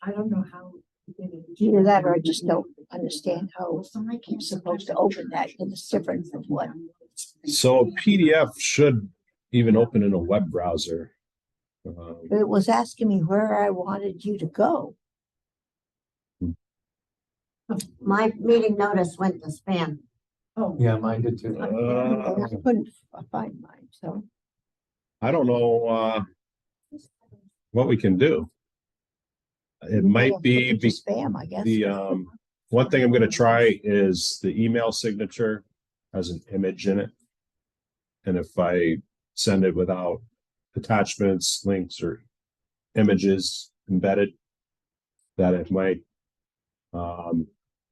I don't know how. either that or I just don't understand how I'm supposed to open that and it's different from what. so. PDF should even open in a web browser. It was asking me where I wanted you to go. My meeting notice went to spam. Oh, Yeah, mine did too. And I couldn't find mine, so. I don't know what we can do. It might be Spam, I guess. one thing I'm going to try is the email signature has an image in it. And if I send it without attachments, links, or images embedded, that it might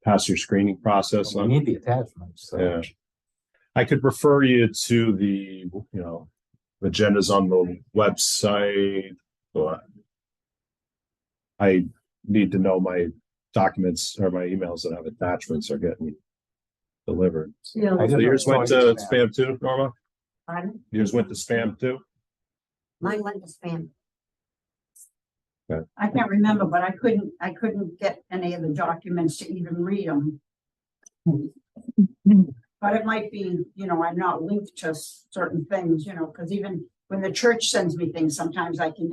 pass your screening process We on. need the attachments. So. Yeah. I could refer you to the, agendas on the website, but I need to know my documents or my emails that have attachments are getting delivered. Yeah, I So just- yours went to Going to spam too, Norma? Pardon? Yours went to spam too? Mine went to spam. I can't remember, but I couldn't get any of the documents to even read them. But it might be, I'm not linked to certain things, because even when the church sends me things, sometimes I can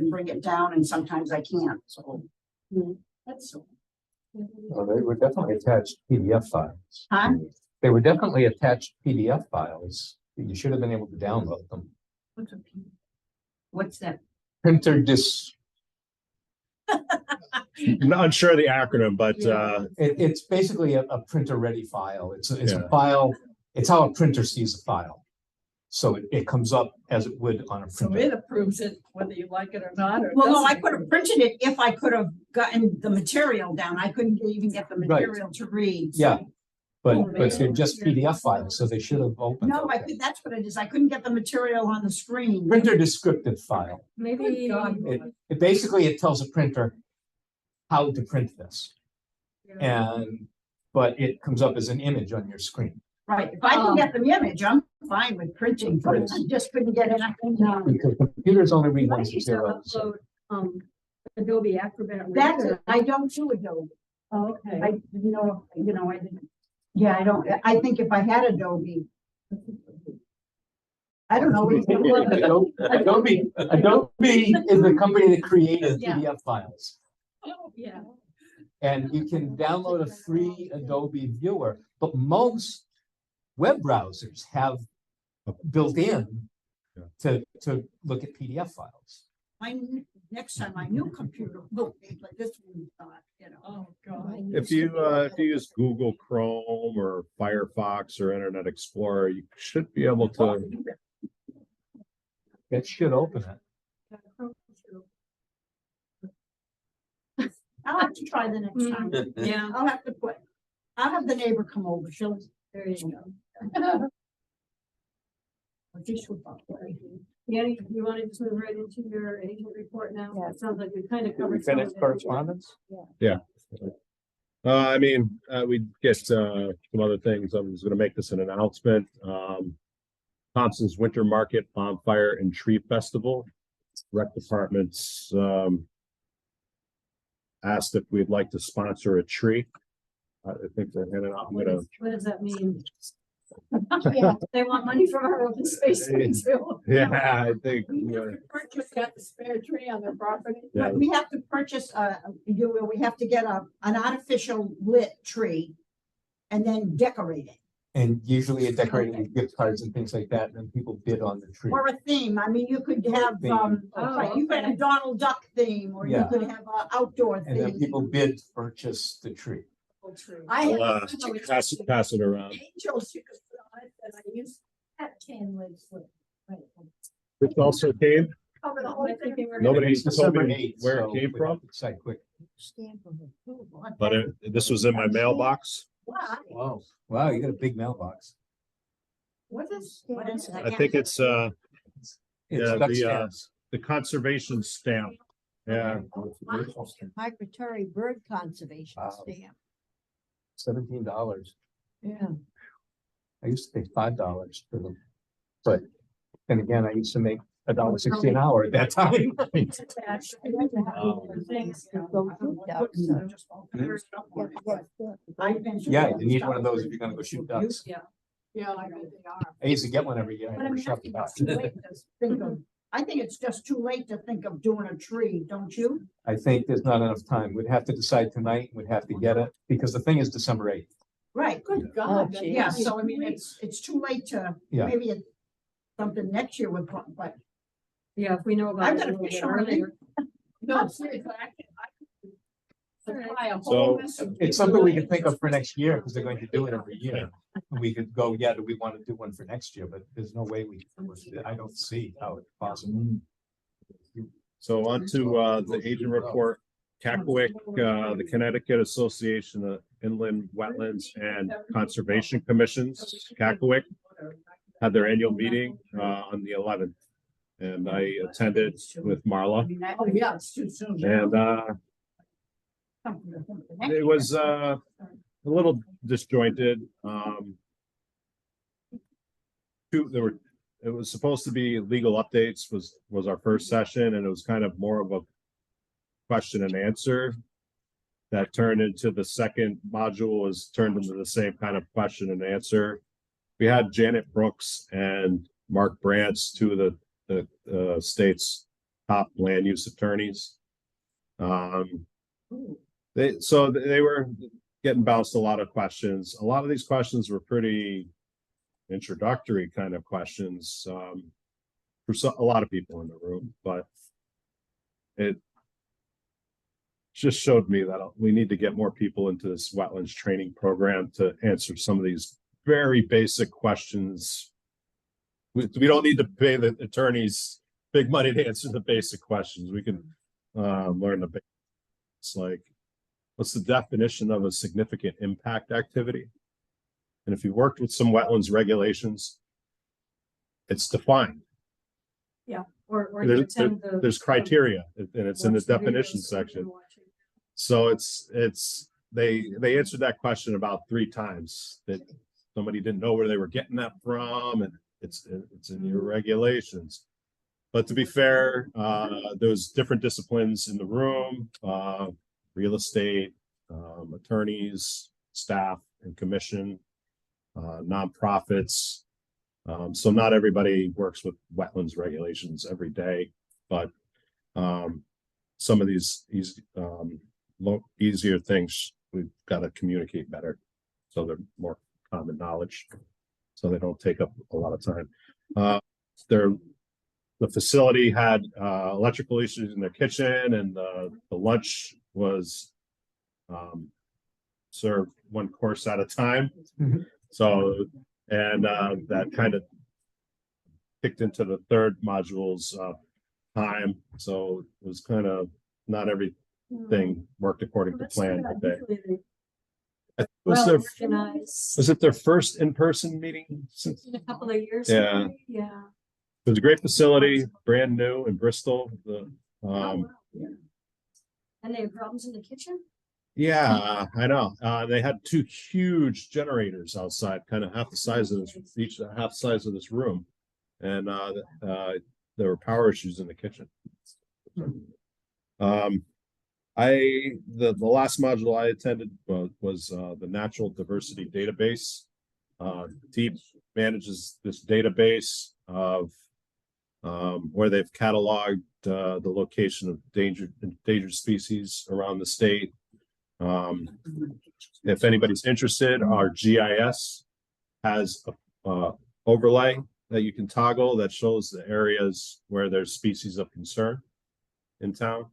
bring it down and sometimes I can't, so. That's. Well, they were definitely attached PDF files. Huh? They were definitely attached PDF files. You should have been able to download them. What's that? Printer dis, Not unsure of the acronym, but it's basically a printer ready file. It's Yeah. a file. It's how a printer sees a file. So it comes up as it would on a So printer. it approves it whether you like it or not, or. Well, no, I doesn't. could have printed it if I could have gotten the material down. I couldn't even get the material to read. so- Yeah. But they're just PDF files, so they should have opened. No, up. that's what it is. I couldn't get the material on the screen. Printer descriptive file. Maybe. God. It basically, it tells a printer how to print this. But it comes up as an image on your screen. Right, if I can get the image, I'm fine with printing, but I just couldn't get anything down. Because computers only read Why ones don't and you still zeros. so- upload, Adobe Acrobat? That's Reader? it, I don't do Adobe. Oh, okay. I didn't know, I didn't. Yeah, I don't, I think if I had Adobe. I don't know. Adobe is the company that created Yeah. PDF files. Oh, yeah. And you can download a free Adobe viewer, but most web browsers have built in to look at PDF files. Next time my new computer will be, but this one thought, Oh, God. if you use Google Chrome or Firefox or Internet Explorer, you should be able to. That should open it. I'll have to try the next time. Yeah, I'll have the neighbor come over, she'll. there you go. Yeah, you want to just move right into your agent report now? Yeah. It sounds like we kind of Did we covered. some finish of it. correspondence? We get some other things. I was gonna make this an announcement. Thompson's Winter Market Bonfire and Tree Festival. Rec departments asked if we'd like to sponsor a tree. I think they're handing out, I'm gonna, What does that mean? They want money from our open space fund too. yeah, I think, Purchase got the spare tree on their property. yeah, We have to purchase, we have to get an artificial lit tree and then decorate it. And usually it decorated with gift cards and things like that, and then people bid on the tree. Or a theme. I mean, you could have, Theme. you could have a Donald Duck theme, or you Yeah. could have an outdoor And then theme. people bid to purchase the tree. I I'll, have pass it around. Angels you could put on it that I used at can lids with. This also came, Cover the whole thing. nobody It's told December me 8th, where so it came we from, have to decide quick. Stamp of approval. but this was in my mailbox. Wow, wow, you got a big mailbox. What is it? I think it's It's Yeah, duck the, stamps. the conservation stamp. Yeah, Migratory bird conservation Wow. stamp. $17. Yeah. I used to pay $5 for them. But then again, I used to make $1.60 an hour at that time. Yeah, you need one of those if you're gonna go shoot ducks. Yeah, I bet they are. I used to get one every year. I But I never mean, shot the duck. I think it's just too late to think of doing a tree, don't you? I think there's not enough time. We'd have to decide tonight. We'd have to get it, because the thing is December 8th. Right, Good God. Oh, yeah, so I mean, it's too late to, Yeah. maybe it's something next year would, but Yeah, if we know about I've it got a a little bit fish on it. earlier. No, seriously, I could supply a So- whole list of. It's something we can think of for next year, because they're going to do it every year. We could go, yeah, do we want to do one for next year? But there's no way I don't see how it's possible. so on to the agent report. Cackwick, the Connecticut Association of Inland Wetlands and Conservation Commissions, Cackwick, had their annual meeting on the 11th. And I attended with Marla, Oh, yeah, it's too soon. and it was a little disjointed. It was supposed to be legal updates was our first session, and it was kind of more of a question and answer that turned into the second module was turned into the same kind of question and answer. We had Janet Brooks and Mark Brantz, two of the state's top land use attorneys. They were getting bounced a lot of questions. A lot of these questions were pretty introductory kind of questions for a lot of people in the room, but it just showed me that we need to get more people into this wetlands training program to answer some of these very basic questions. We don't need to pay the attorneys big money to answer the basic questions. We can learn the basics. It's like, what's the definition of a significant impact activity? And if you worked with some wetlands regulations, it's defined. Or you attend the. There's criteria, and it's in the watch the definition videos section. and watch it. So they answered that question about 3 times, that somebody didn't know where they were getting that from, and it's in your regulations. But to be fair, there's different disciplines in the room, real estate, attorneys, staff and commission, nonprofits. So not everybody works with wetlands regulations every day, but some of these easier things we've got to communicate better, so they're more common knowledge, so they don't take up a lot of time. The facility had electrical issues in their kitchen, and the lunch was served 1 course at a time. So, and that kind of kicked into the 3rd module's time. So it was kind of not everything worked according to plan today. Was Well their, organized. was it their first in-person meeting since? In a couple of years. Yeah. maybe? Yeah. It was a great facility, brand new in Bristol. Oh, wow. And they had problems in the kitchen? Yeah, I know. They had 2 huge generators outside, kind of half the size of this, each half size of this room. And there were power issues in the kitchen. The last module I attended was the Natural Diversity Database. DEEP manages this database of where they've cataloged the location of endangered species around the state. If anybody's interested, our GIS has a overlay that you can toggle that shows the areas where there's species of concern in town,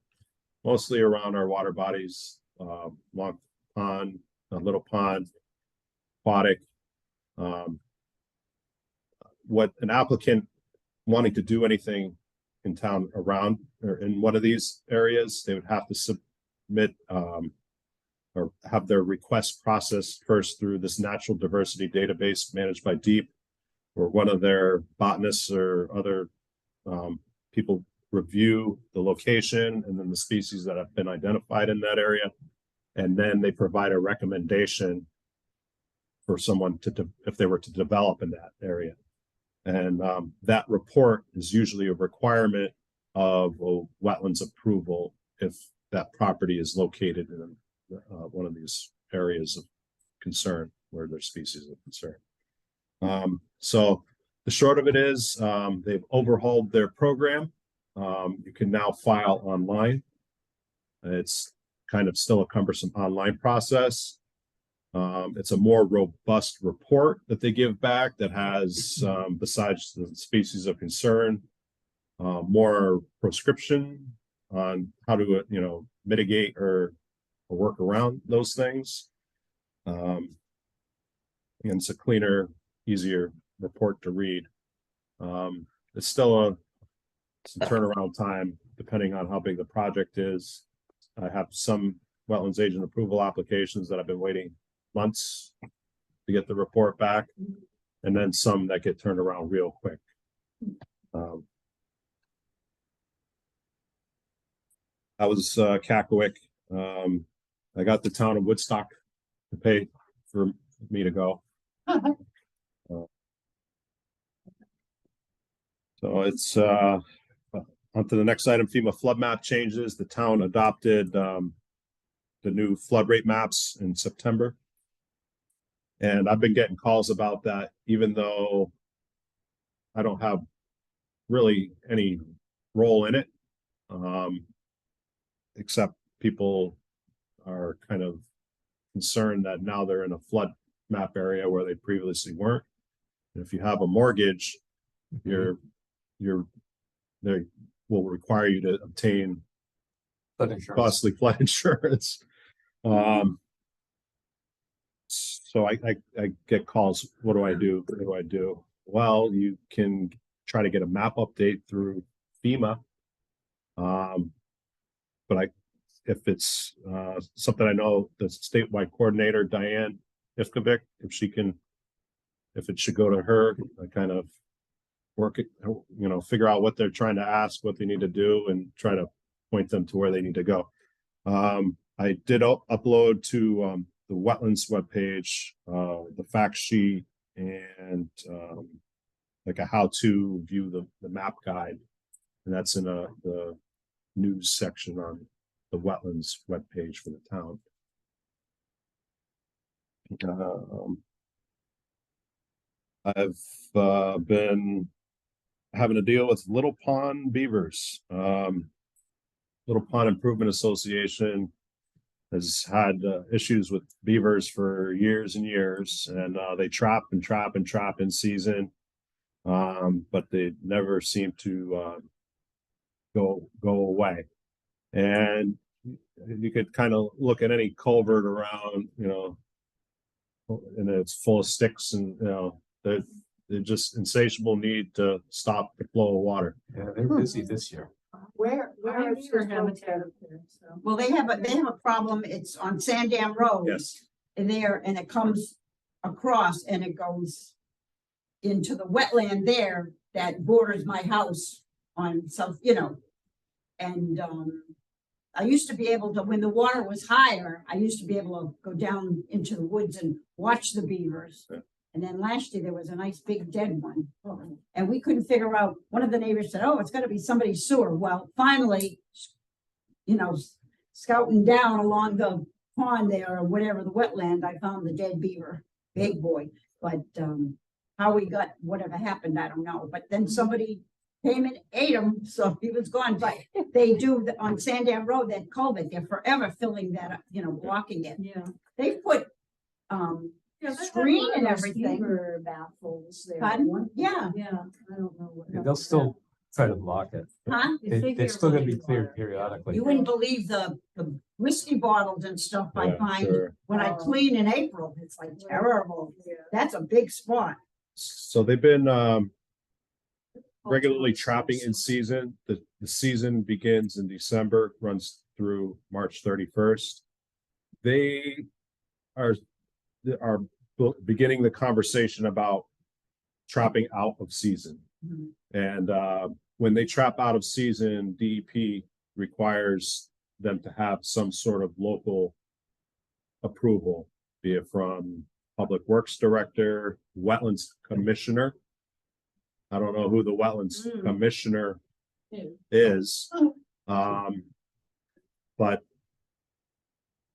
mostly around our water bodies, Long Pond, Little Pond, Aquatic. What an applicant wanting to do anything in town around or in one of these areas, they would have to submit or have their request processed first through this natural diversity database managed by DEEP, where one of their botanists or other people review the location and then the species that have been identified in that area. And then they provide a recommendation for someone to, if they were to develop in that area. And that report is usually a requirement of a wetlands approval if that property is located in one of these areas of concern where there's species of concern. So the short of it is they've overhauled their program. You can now file online. It's kind of still a cumbersome online process. It's a more robust report that they give back that has, besides the species of concern, more prescription on how to, mitigate or work around those things. And it's a cleaner, easier report to read. It's still some turnaround time depending on how big the project is. I have some wetlands agent approval applications that I've been waiting months to get the report back, and then some that get turned around real quick. I was Cackwick. I got the town of Woodstock to pay for me to go. So it's On to the next item, FEMA flood map changes. The town adopted the new flood rate maps in September. And I've been getting calls about that, even though I don't have really any role in it. Except people are kind of concerned that now they're in a flood map area where they previously weren't. And if you have a mortgage, they will require you to obtain Flood insurance. costly flood insurance. So I get calls. What do I do? What do I do? Well, you can try to get a map update through FEMA. But if it's something I know the statewide coordinator, Diane Ifkovic, if it should go to her, I kind of work it, figure out what they're trying to ask, what they need to do, and try to point them to where they need to go. I did upload to the wetlands webpage, the fact sheet and like a how to view the map guide. And that's in the news section on the wetlands webpage for the town. I've been having to deal with Little Pond beavers. Little Pond Improvement Association has had issues with beavers for years and years, and they trap and trap and trap in season, but they never seem to go away. And you could kind of look at any culvert around, and it's full of sticks, and they're just insatiable need to stop the flow of water. Yeah, they're busy this year. Where is your habitat up there? So. Well, they have a problem. It's on Sandam Road. Yes. And it comes across and it goes into the wetland there that borders my house on South, and, I used to be able to, when the water was higher, I used to be able to go down into the woods and watch the beavers. Yeah. And then last year there was a nice big dead one. And we couldn't figure out, one of the neighbors said, oh, it's gotta be somebody's sewer. Well, finally, scouting down along the pond there or whatever, the wetland, I found the dead beaver, big boy. But how we got whatever happened, I don't know. But then somebody came and ate him, so he was gone. But they do on Sandam Road, that culvert, they're forever filling that up, blocking it. Yeah. They put screen and everything. Baffles there. Pardon? Yeah. Yeah, I don't know what. Yeah, they'll still try to block it. Huh? They're still gonna be cleared periodically. You wouldn't believe the whiskey bottles and stuff I Yeah, find sure. when I clean in April. It's like terrible. That's a big spot. So they've been regularly trapping in season. The season begins in December, runs through March 31st. They are beginning the conversation about trapping out of season. Mhm. And when they trap out of season, DEP requires them to have some sort of local approval, be it from Public Works Director, Wetlands Commissioner. I don't know who the Wetlands Mm. Commissioner Yeah. is. But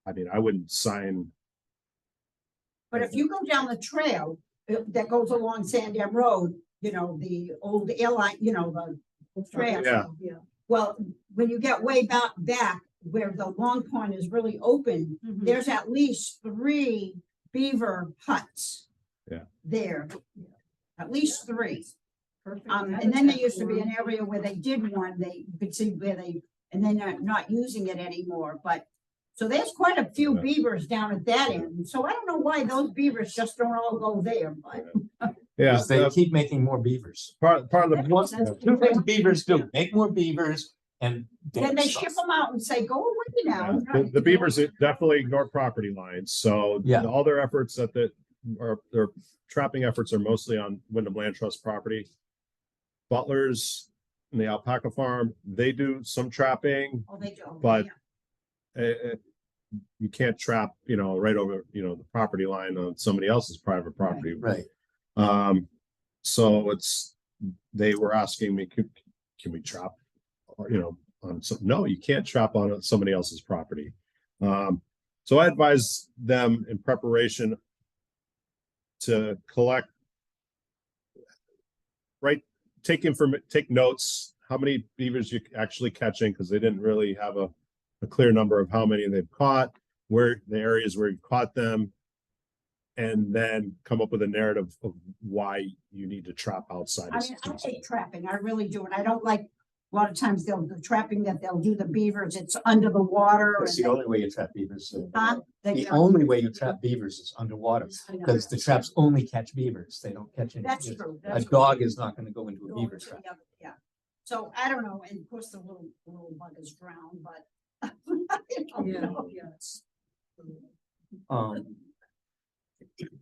I mean, I wouldn't sign. But if you go down the trail that goes along Sandam Road, the old airline, the trail. Yeah. Yeah. Well, when you get way back where the Long Pond is really open, Mhm. there's at least 3 beaver huts. Yeah. There, at least 3. Perfect. And then there used to be an area where they did one, you could see and then they're not using it anymore, but. So there's quite a few Yeah. beavers down at that end, so I don't know why those beavers just don't all go there, but. Yeah, Because they keep making more beavers. part of That's- the. Two things beavers do, make more beavers and. Then they ship them out and say, go away now. The beavers definitely ignore property lines, so Yeah. all their efforts their trapping efforts are mostly on Wyndham Land Trust property. Butlers and the alpaca farm, they do some trapping, Oh, they do. But- yeah. you can't trap, right over, the property line on somebody else's private property. Right. So they were asking me, can we trap on some, no, you can't trap on somebody else's property. So I advise them in preparation to collect, take notes, how many beavers you're actually catching, because they didn't really have a clear number of how many they've caught, where the areas where you caught them, and then come up with a narrative of why you need to trap outside. I mean, I hate trapping, I really do, and I don't like, a lot of times the trapping that they'll do the beavers, it's under the water. That's and the only way you trap beavers. Huh? The only way you trap beavers is underwater, I know. because the traps only catch beavers. They don't catch any. That's true. A that's dog true. is not gonna go into a Go beaver into trap. the other- Yeah, so I don't know, and of course the little buggers drown, but. I don't Yeah, know. yes.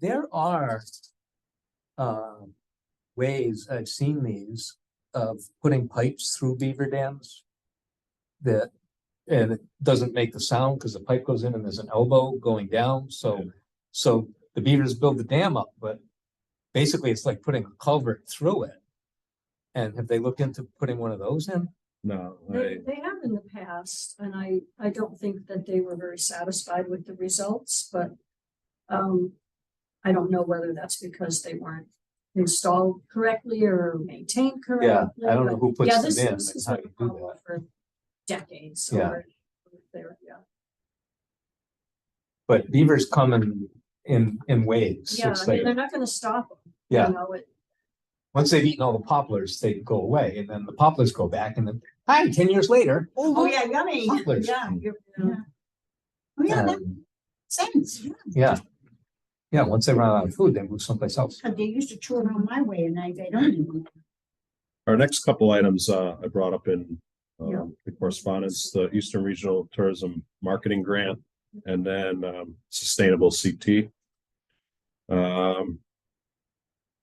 There are ways, I've seen these, of putting pipes through beaver dams that, and it doesn't make the sound because the pipe goes in and there's an elbow going down, so the beavers build the dam up, but basically it's like putting a culvert through it. And have they looked into putting one of those in? No, They have in the past, and I don't think that they were very satisfied with the results, but I don't know whether that's because they weren't installed correctly or maintained correctly. Yeah, I don't know but who puts yeah, them this in this and has how been you a do problem that. for decades. Yeah. over there, yeah. But beavers come in waves. Yeah, It's I mean, like- they're not gonna stop them. Yeah. You know, Once they've eaten all the poplars, they go away, and then the poplars go back, and then, hi, 10 years later. Oh, yeah, yummy, Poplars. yeah, yeah. oh, yeah, that Um, makes sense, Yeah. Yeah, once they run out of food, they move someplace else. because they used to chew around my way, and now they don't anymore. our next couple items, I brought up in Yeah. the correspondence, the Eastern Regional Tourism Marketing Grant, and then Sustainable CT.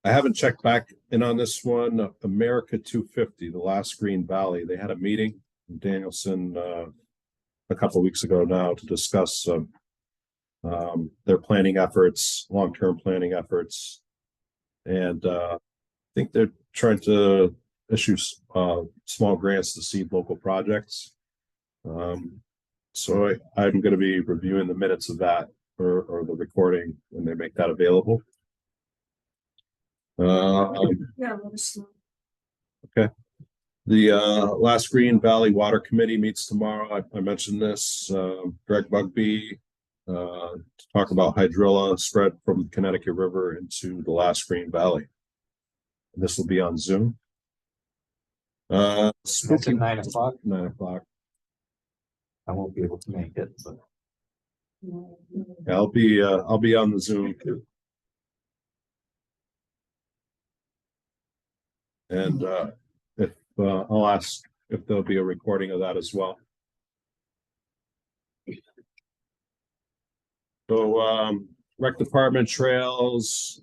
I haven't checked back in on this one. America 250, the last Green Valley, they had a meeting in Danielson a couple of weeks ago now to discuss their planning efforts, long-term planning efforts. And I think they're trying to issue small grants to seed local projects. So I'm going to be reviewing the minutes of that or the recording when they make that available. Yeah, let us know. The last Green Valley Water Committee meets tomorrow. I mentioned this, Greg Bugby, to talk about hydrilla spread from the Connecticut River into the last Green Valley. And this will be on Zoom. That's at Spooky 9 o'clock. 9 o'clock. I won't be able to make it, but Yeah, I'll be on the Zoom too. And if I'll ask if there'll be a recording of that as well. So rec department trails,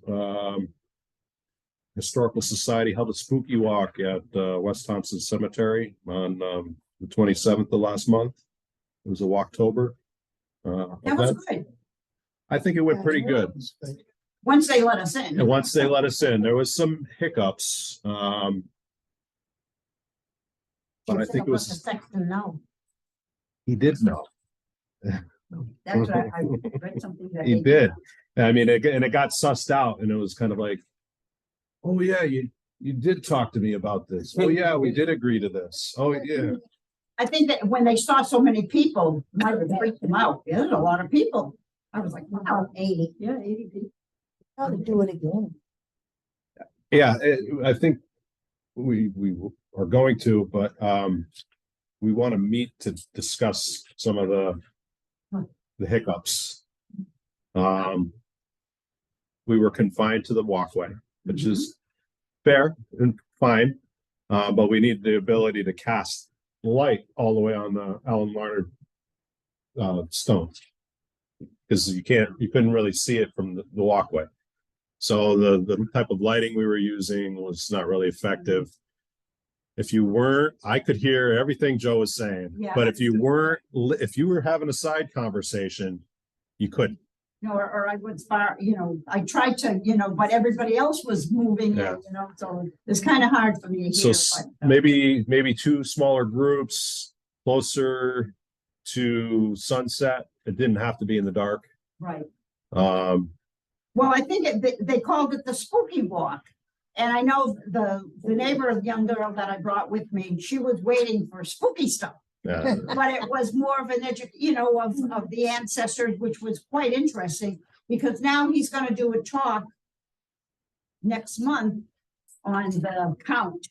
Historical Society held a spooky walk at West Thompson Cemetery on the 27th of last month. It was a Walktober. That was good, I think it went pretty good. once they let us in. And once they let us in, there was some hiccups. But I think it The was, sexton know. he did know. That's what I read something that. He they did. I mean, and it got sussed out and it was kind of like, oh yeah, you did talk to me about this. Oh yeah, we did agree to this. Oh yeah. I think that when they saw so many people, it might have freaked them out. There's a lot of people. I was like, wow, 80. Yeah, 80 people. Probably do it again. Yeah, I think we are going to, but we want to meet to discuss some of the hiccups. We were confined to the walkway, which is fair and fine, but we need the ability to cast light all the way on the Alan Larned stone. Because you couldn't really see it from the walkway. So the type of lighting we were using was not really effective. If you weren't, I could hear everything Joe was saying, Yeah. but if you were having a side conversation, you couldn't. You know, or I was far, you know, I tried to, you know, but everybody else was moving, Yeah. and, you know, so it's kind of hard for me to So hear. but, maybe two smaller groups closer to sunset. It didn't have to be in the dark. Right. Um, Well, I think they called it the spooky walk. And I know the neighbor, the young girl that I brought with me, she was waiting for spooky stuff. yeah, But it was more of an you know, of the ancestors, which was quite interesting, because now he's gonna do a talk next month on the count,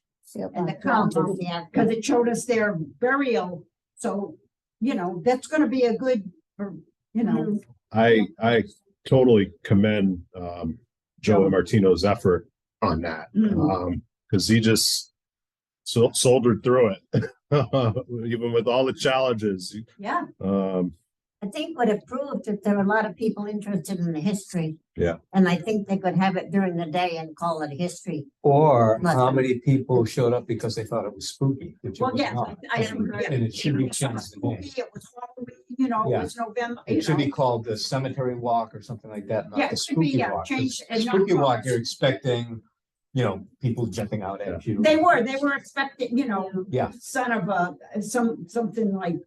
and the count, Yeah. because it showed us their burial. So, you know, that's gonna be a good, you know, I totally commend Joe Martino's effort on that. Because he just soldiered through it, even with all the challenges. yeah. I think what it proved that there are a lot of people interested in the history. Yeah. And I think they could have it during the day and call it history. Or how Nothing. many people showed up because they thought it was spooky, which it Well, was yeah, not. I agree. And it should be changed the name. It was Halloween, you know, it Yeah. was November. It should you be know. called the cemetery walk or something like that, Yeah, not the it should be, spooky yeah, walk. 'Cause changed and not Spooky walk, called- you're expecting, you know, people jumping out at you. They were expecting, you know, Yeah, son of something like,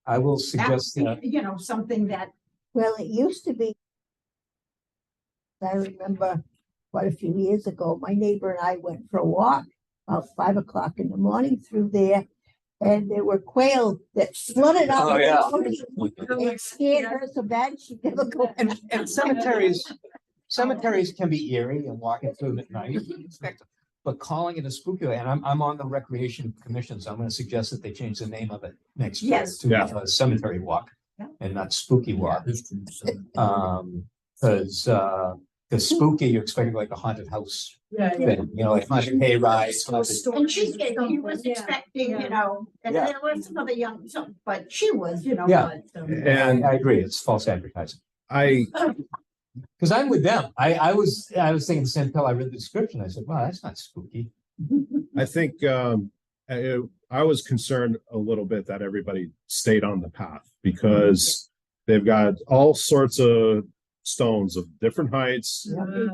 I will suggest that. you know, something that, Well, it used to be. I remember quite a few years ago, my neighbor and I went for a walk about 5 o'clock in the morning through there. And there were quail that flooded out. Oh, yeah. It scared her so bad she never go. And cemeteries can be eerie and walking through them at night. You can expect it. But calling it a spooky, and I'm on the recreation commission, so I'm gonna suggest that they change the name of it next year Yes. to Yeah. Cemetery Walk. Yeah. And not Spooky Walk. Because the spooky, you're expecting like a haunted house Yeah. thing, you know, like haunted hay rides. haunted- and she was expecting, you know, and Yeah. there was some other young, but she was, you know. Yeah. but, And I agree, it's false advertising. I Because I'm with them. I was thinking the same until I read the description. I said, wow, that's not spooky. think I was concerned a little bit that everybody stayed on the path because they've got all sorts of stones of different heights,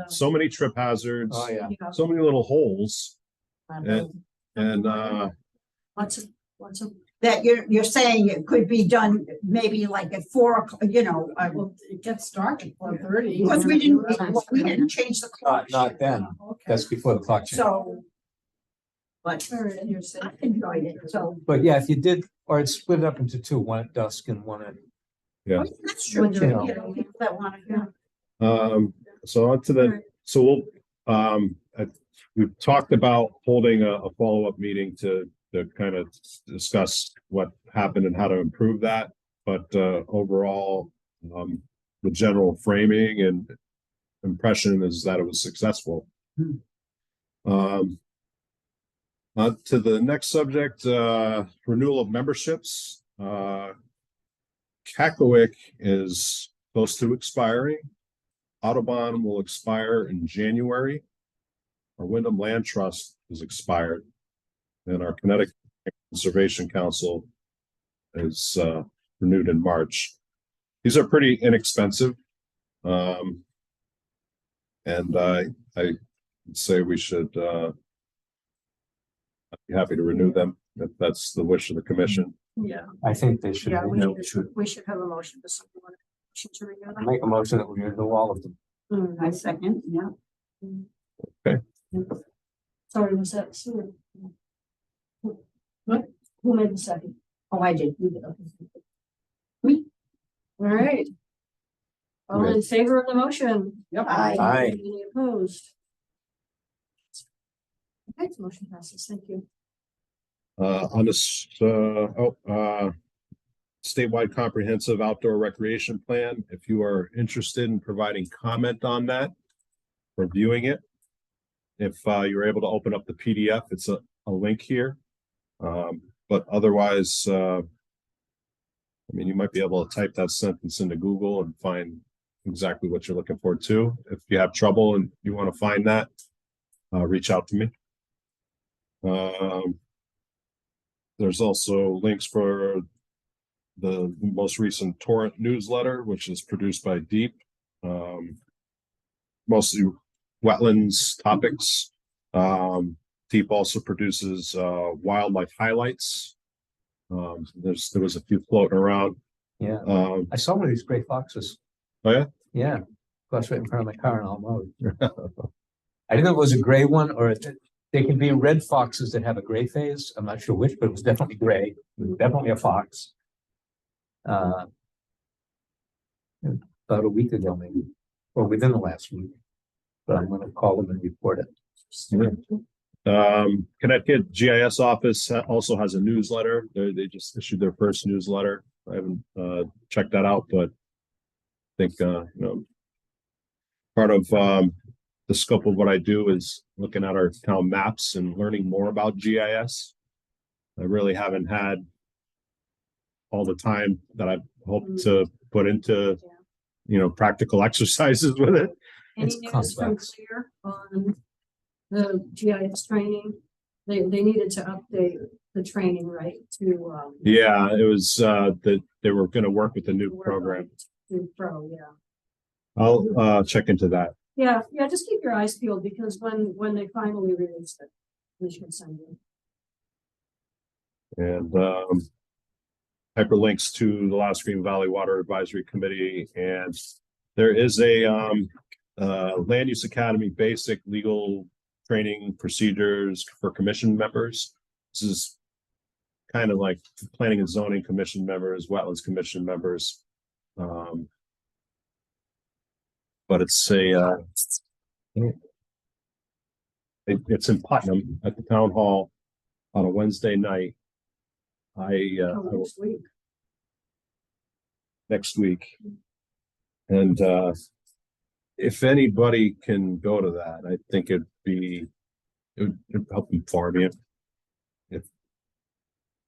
so many trip hazards, Oh, yeah. so many little holes, and Lots of, That you're saying it could be done maybe like at 4 o'clock, you know, Well, it gets dark at 4:30. because we didn't change the clock. Not then. That's before the clock changed. So. But all right, You're saying. I enjoyed it, so. But yeah, if you did, or it's split up into two, one at dusk and one at. That's true, You know. you know, people that want to, so on to the, so we've talked about holding a follow-up meeting to kind of discuss what happened and how to improve that. But overall, the general framing and impression is that it was successful. On to the next subject, renewal of memberships. Cacklewick is close to expiring. Audubon will expire in January. Our Wyndham Land Trust is expired. And our Connecticut Conservation Council is renewed in March. These are pretty inexpensive. And I say we should be happy to renew them if that's the wish of the commission. Yeah. I think they should. yeah, renew. we should have a motion for someone. Motion to renew them. Make a motion that we renew all of them. I second, yeah. Sorry, was that Sue? What? Who made the second? Oh, I did. All right. All in favor of the motion? Yep. Aye. Any opposed? Okay, the motion passes. Thank you. On this, statewide comprehensive outdoor recreation plan, if you are interested in providing comment on that, reviewing it. If you're able to open up the PDF, it's a link here. But otherwise, I mean, you might be able to type that sentence into Google and find exactly what you're looking for too. If you have trouble and you want to find that, reach out to me. There's also links for the most recent torrent newsletter, which is produced by Deep. mostly wetlands topics. Deep also produces wildlife highlights. There was a few floating around. Yeah, Um, I saw one of these gray foxes. oh yeah, Yeah, plus right in front of my car and all mode. I didn't know if it was a gray one or they can be red foxes that have a gray phase. I'm not sure which, but it was definitely gray. It was definitely a fox. About a week ago, maybe, or within the last week. But I'm gonna call them and report it. Connecticut GIS office also has a newsletter. They just issued their first newsletter. I haven't checked that out, but I think part of the scope of what I do is looking at our town maps and learning more about GIS. I really haven't had all the time that I hoped to put into, practical exercises with it. Any It's news from complex. Clear on the GIS training? They needed to update the training, right, to, Yeah, it was that they were going to work with the new work on program. it to Pro, yeah. I'll check into that. Yeah, just keep your eyes peeled because when they finally release it, we should send you. And hyperlinks to the Lost Green Valley Water Advisory Committee. And there is a Land Use Academy basic legal training procedures for commission members. This is kind of like planning and zoning commission members, wetlands commission members. But it's it's in Putnam at the town hall on a Wednesday night. Next week. Next week. And if anybody can go to that, I think it would help inform you. If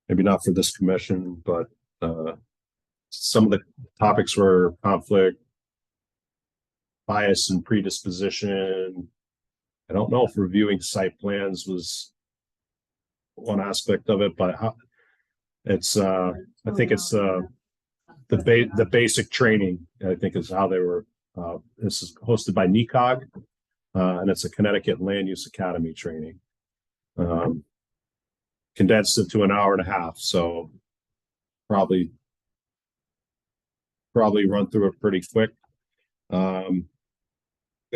maybe not for this commission, but some of the topics were conflict, bias and predisposition. I don't know if reviewing site plans was one aspect of it, but it's I think it's the basic training, I think, is how they were. This is hosted by NECOG, and it's a Connecticut Land Use Academy training. Condensed it to an hour and a half, so probably run through it pretty quick. Gonna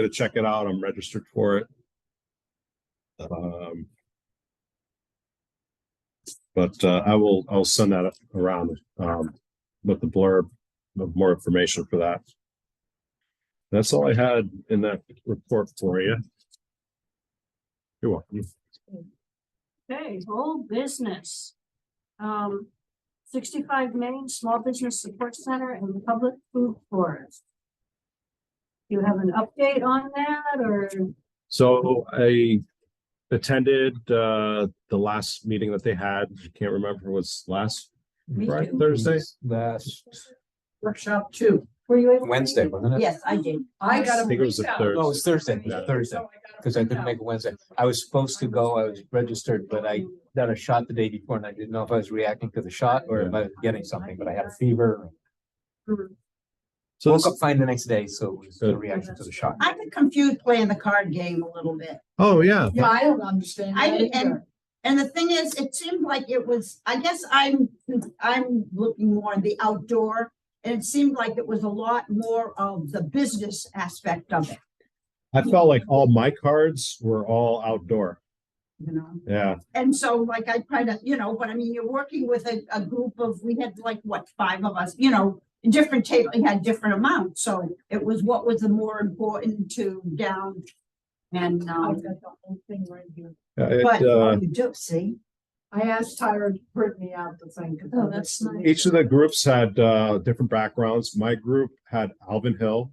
check it out. I'm registered for it. But I'll send that around with the blurb of more information for that. That's all I had in that report for you. You're welcome. Okay, whole business. 65 Main Small Business Support Center and the Public Food Forest. You have an update on that or? So I attended the last meeting that they had. I can't remember if it was last Friday, Thursday. Last Workshop 2. Were you able? to Wednesday, make it? wasn't it? Yes, I did. I got I think it was the third. No, it was Thursday. Yeah. Thursday, because I couldn't make it Wednesday. I was supposed to go, I was registered, but I got a shot the day before and I didn't know if I was reacting to the shot or if I was getting something, but I had a fever. So Woke up fine the next day, so it was a reaction to the shot. I get confused playing the card game a little bit. oh yeah, Yeah, I don't understand. I that did, either. and the thing is, it seemed like it was, I guess I'm looking more in the outdoor. And it seemed like it was a lot more of the business aspect of it, I felt like all my cards were all outdoor. you know? Yeah, And so like I kind of, but I mean, you're working with a group of, we had like, what, 5 of us, different table, you had different amounts. So it was what was the more important to down. And, I've got the whole thing right here. but You do, see? I asked Tyra to print me out the thing. 'cause Oh, I that's was- nice. each of the groups had different backgrounds. My group had Alvin Hill,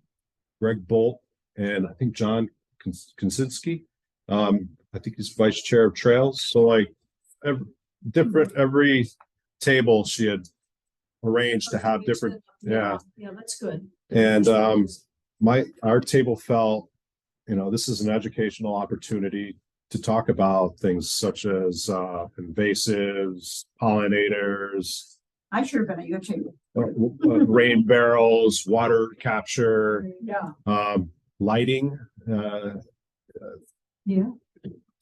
Greg Bolt, and I think John Konsinski. I think he's vice chair of trails. So like every table she had arranged to have different, yeah. Yeah, that's good. And our table felt, this is an educational opportunity to talk about things such as invasives, pollinators, I should have been at your table. rain barrels, water capture, Yeah. lighting. Yeah.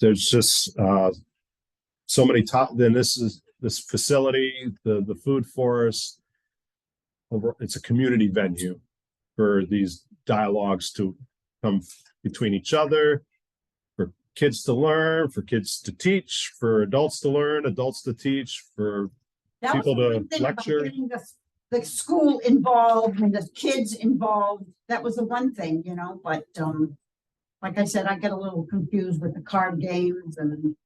There's just so many then this facility, the food forest. It's a community venue for these dialogues to come between each other, for kids to learn, for kids to teach, for adults to learn, adults to teach, for That was people the to one thing about lecture. getting the school involved and the kids involved. That was the one thing, you know, but, like I said, I get a little confused with the card games and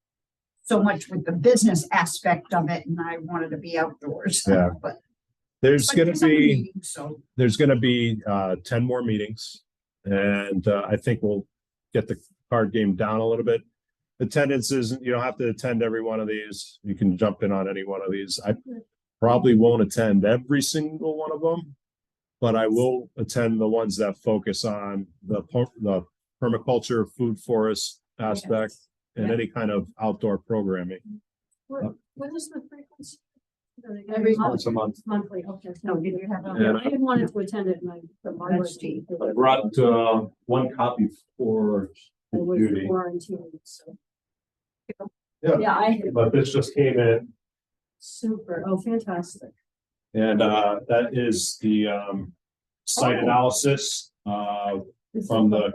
so much with the business aspect of it, and I wanted to be outdoors. Yeah. But There's gonna some be meetings, so. there's gonna be 10 more meetings, and I think we'll get the card game down a little bit. Attendance isn't, you don't have to attend every one of these. You can jump in on any one of these. I probably won't attend every single one of them, but I will attend the ones that focus on the permaculture, food forest aspect, and Yeah. any kind of outdoor programming. What is the frequency? Every Once a month. Monthly, okay. No, did you have? Yeah. I had wanted to attend it and I. I brought one copy for I was Judy, quarantined, so. Yeah. Yeah, I, but this just came in. super, oh, fantastic. And that is the site analysis from the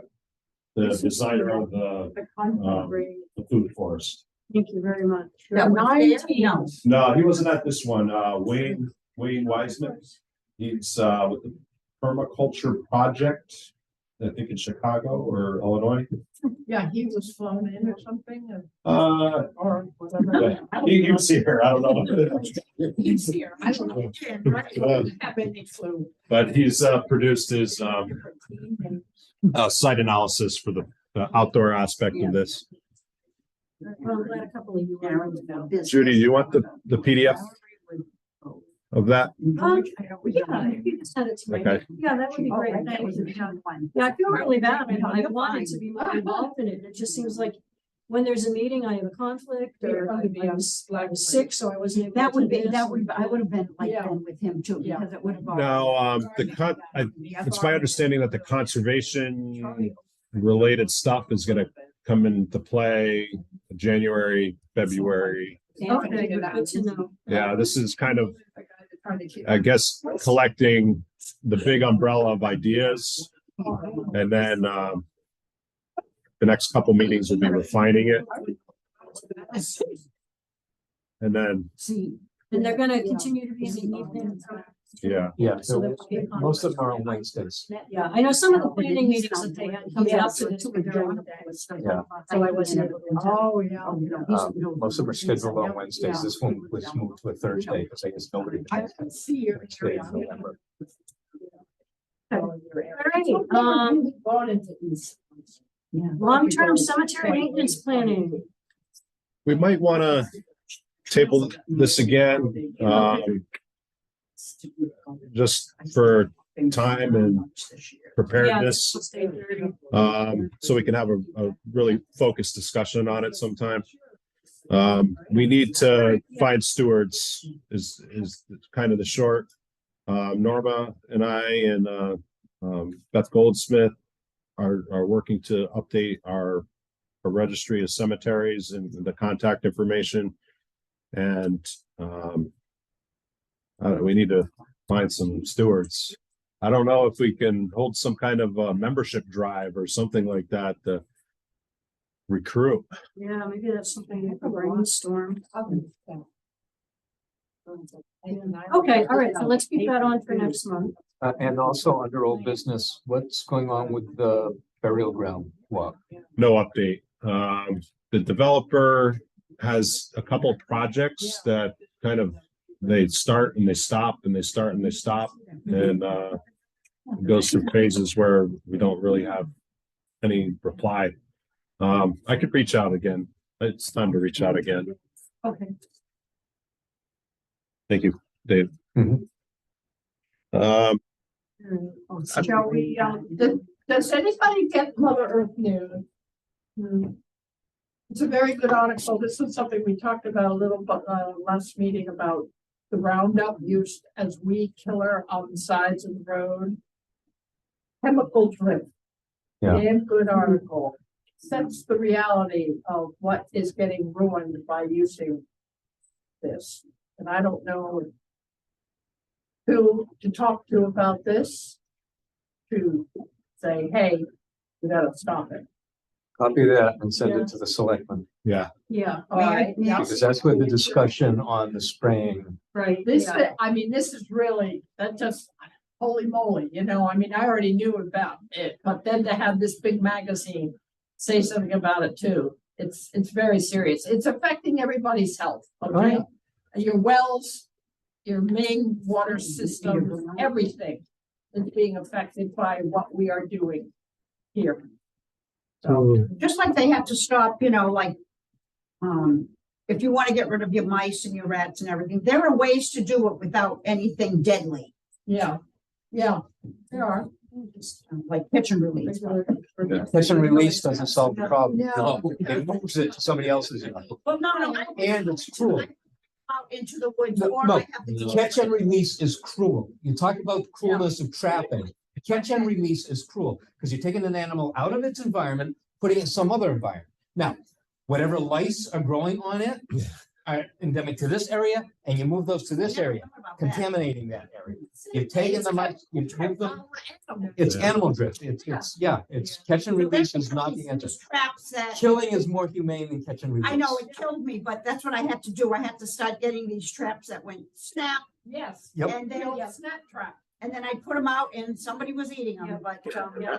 designer of The content, great. the food forest. Thank you very much. No, no. No, he wasn't at this one. Wayne Wiseman. He's with the permaculture project, I think in Chicago or Illinois. Yeah, he was flown in or something, Or whatever. he was here. I don't know. He's here. I don't know. Uh, Have any flu. But he's produced his site analysis for the outdoor aspect of this. Well, I'm glad a couple of you were. Judy, do you want the PDF of that? Yeah, if you could send it to me. Okay. Yeah, that would be great. That Thank was you. a tough one. Yeah, I feel really bad. I You're wanted fine. to be more involved in it. It just seems like when there's a meeting, I have a conflict or I was sick, so I wasn't. able That to would be, miss. that would, I would have been like, Yeah. been with him too, Yeah. because it would have. No, it's my understanding that the conservation related stuff is gonna come into play January, February. Okay, good to know. Yeah, this is kind of, I guess, collecting the big umbrella of ideas. And then the next couple meetings will be refining it. And then, See. And they're gonna continue to be in the evening. yeah, Yeah, So there will be a most of them are on Wednesdays. Yeah, I know some of the planning meetings that they had coming up to this. were during the day. Yeah. So I wasn't able to attend. Oh, yeah. Most of them are scheduled on Wednesdays. This one was moved to a Thursday because I guess nobody. I can see your Stayed area. in November. All right, Gone into these. long-term cemetery maintenance planning. we might wanna table this again, just for time and preparedness. So we can have a really focused discussion on it sometime. We need to find stewards is kind of the short. Norma and I and Beth Goldsmith are working to update our registry of cemeteries and the contact information. And we need to find some stewards. I don't know if we can hold some kind of a membership drive or something like that to recruit. Yeah, maybe that's something we could brainstorm. Okay, all right, so let's keep that on for next month. And also under old business, what's going on with the burial ground walk? No update. The developer has a couple of projects that kind of, they start and they stop and they start and they stop. And it goes through phases where we don't really have any reply. I could reach out again. It's time to reach out again. Okay. Thank you, Dave. Mhm. Shall we, does anybody get Mother Earth News? It's a very good article. This is something we talked about a little, but last meeting about the Roundup used as weed killer on the sides of the road. Chemical drift. Yeah. Damn good article. Sets the reality of what is getting ruined by using this. And I don't know who to talk to about this. To say, hey, we gotta stop it. Copy that and send it to the selectmen, Yeah, Yeah, All right, yeah. because that's where the discussion on the spraying. right. This, yeah. I mean, this is really, that just, holy moly, you know, I mean, I already knew about it, but then to have this big magazine say something about it too, it's very serious. It's affecting everybody's health, okay? Your wells, your main water system, everything is being affected by what we are doing here. So, Just like they have to stop, you know, like, if you want to get rid of your mice and your rats and everything, there are ways to do it without anything deadly, yeah, there are. like catch and release. Catch and release doesn't solve the problem. No. No, it moves it to somebody else's yard. Well, no, And it's cruel. out into the woods No, or no, I have to. catch and release is cruel. You talk about the cruelness of trapping. Catch and release is cruel because you're taking an animal out of its environment, putting it in some other environment. Now, whatever lice are growing on it are endemic to this area, and you move those to this area, contaminating that area. You've taken them out, you've moved them. It's Yeah. animal drift. It's catch and release is not the answer. Traps that, Killing is more humane than catch and release. I know it killed me, but that's what I had to do. I had to start getting these traps that went snap, Yes. Yep. and then, Yeah, snap trap. and then I put them out and somebody was eating them, but.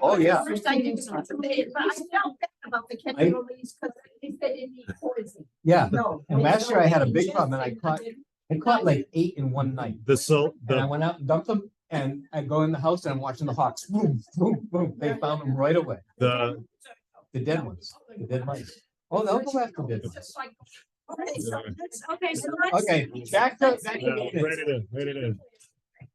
Oh, yeah. First I didn't, but I felt bad about the catch and release, because They didn't eat poison. Yeah, no. and last year I had a big problem and I caught like 8 in one night. And I the, went out and dumped them and I go in the house and I'm watching the hawks. Boom, boom, boom. They found them right away. the, The dead ones, the dead mice. Oh, they'll go after dead ones. Just like, Okay, so let's. Okay, back to. yeah, ready to.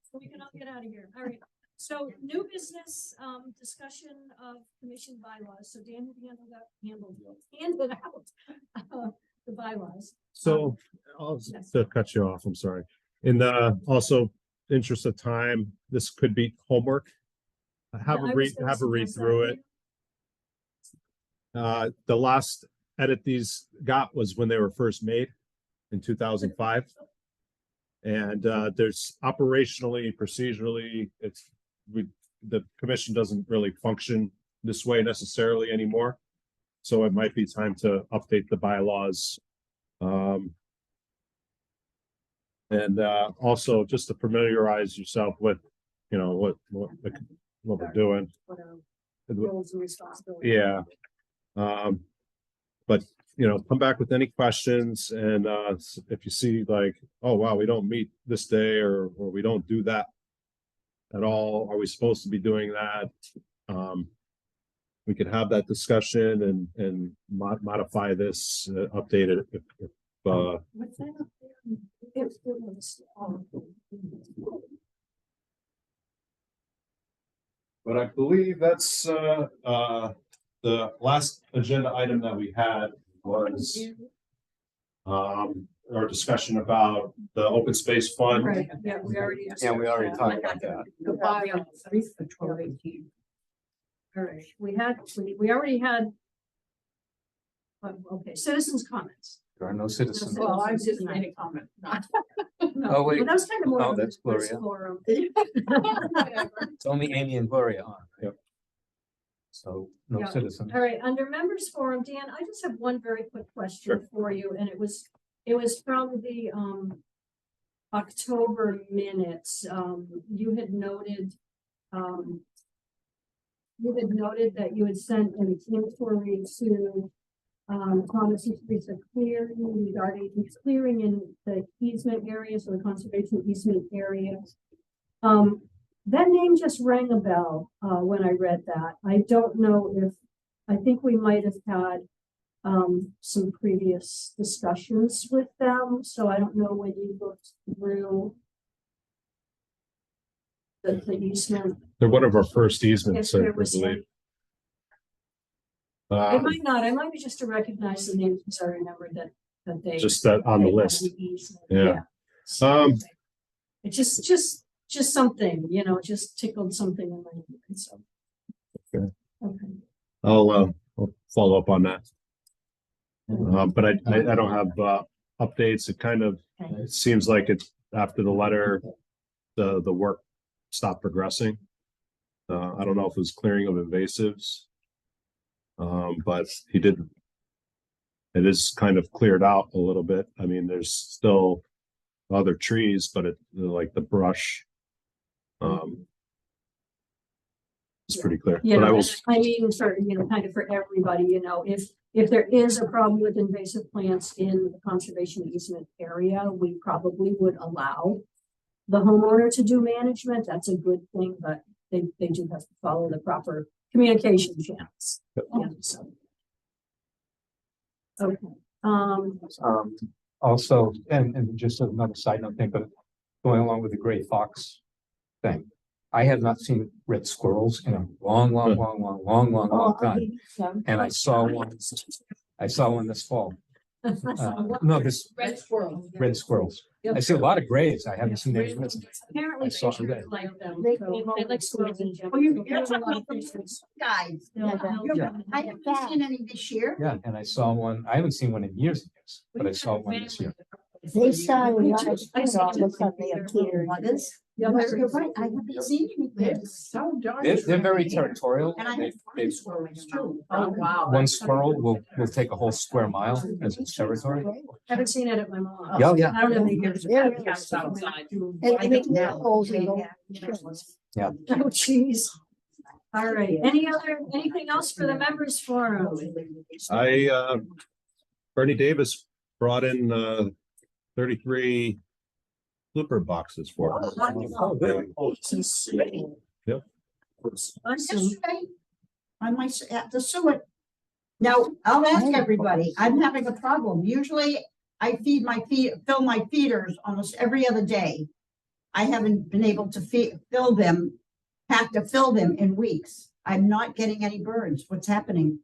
So we can all get out of here. All right. So new business, discussion of commission bylaws. So Dan handed out the bylaws. So, to cut you off, I'm sorry. In the, also, interest of time, this could be homework. Have Yeah, I a was gonna read suggest through that. it. The last edit these got was when they were first made in 2005. And there's operationally, procedurally, the commission doesn't really function this way necessarily anymore. So it might be time to update the bylaws. And also just to familiarize yourself with, you know, what we're doing. What are roles and responsibilities? Yeah. But, you know, come back with any questions and if you see like, oh, wow, we don't meet this day or we don't do that at all. Are we supposed to be doing that? We could have that discussion and modify this, update it if What's that up there? It was, but I believe that's the last agenda item that we had was our discussion about the open space fund. Right, yeah, we already. Yeah, we already talked about that. the bylaws, at least for 12-18. All right, we already had. Okay, citizens' comments. There are no citizens. Well, I just made a comment. Oh, wait. Well, that was kind of more. Oh, of a that's Gloria. forum. It's only Amy and Gloria on. Yep. So no Yeah. citizens. All right, under members forum, Dan, I just have one very quick question for you, and it was from the October minutes. You had noted that you had sent an inquiry to Thomas Teresa Clearing regarding clearing in the easement areas or the conservation easement areas. That name just rang a bell when I read that. I don't know if, I think we might have had some previous discussions with them, so I don't know when you looked through the easement. They're one of our first easements, If I there was believe. I might not, I might be just to recognize the names, because I remember that they. Just that on the they had list. the easement. Yeah. It just something, just tickled something in my mind, so. Okay. Okay. I'll follow up on that. But I don't have, updates. It kind of, it seems like it's after the letter, the work stopped progressing. I don't know if it was clearing of invasives. But it is kind of cleared out a little bit. I mean, there's still other trees, but like the brush. It's pretty clear, You but I know, will, I mean, for, kind of for everybody, if there is a problem with invasive plants in the conservation easement area, we probably would allow the homeowner to do management. That's a good thing, but they do have to follow the proper communication channels. Yep. Yeah, so. Okay, Also, and just another side note thing, but going along with the gray fox thing. I have not seen red squirrels in a long time. And I saw one this fall. No, this Red squirrel. red squirrels. I see a lot of grays. I haven't seen any. apparently I saw they that. like them. They- They like squirrels in general. Oh, you're There's a talking lot of about the places. guys. They'll- they'll- Yeah. I haven't seen any this year. Yeah, and I saw one. I haven't seen one in years, but I saw one this year. They started Me out too. as I saw all of a them. sudden they appeared. Yeah, You're right, I haven't seen anything. It's so darn. They're very territorial. And I They- have they- farm squirrels too. Oh, wow. One squirrel will take a whole square mile as its territory. Haven't seen it at my mom's. Yeah, yeah. I don't know if they hear. Yeah. Cats outside. And they make little holes in them. Yeah. Oh, geez. All right, anything else for the members forum? Bernie Davis brought in, 33 flipper boxes for us. Yep. Awesome. Yesterday, I might have to sue it. Now, I'll ask everybody, I'm having a problem. Usually I fill my feeders almost every other day. I haven't been able to fill them in weeks. I'm not getting any birds. What's happening?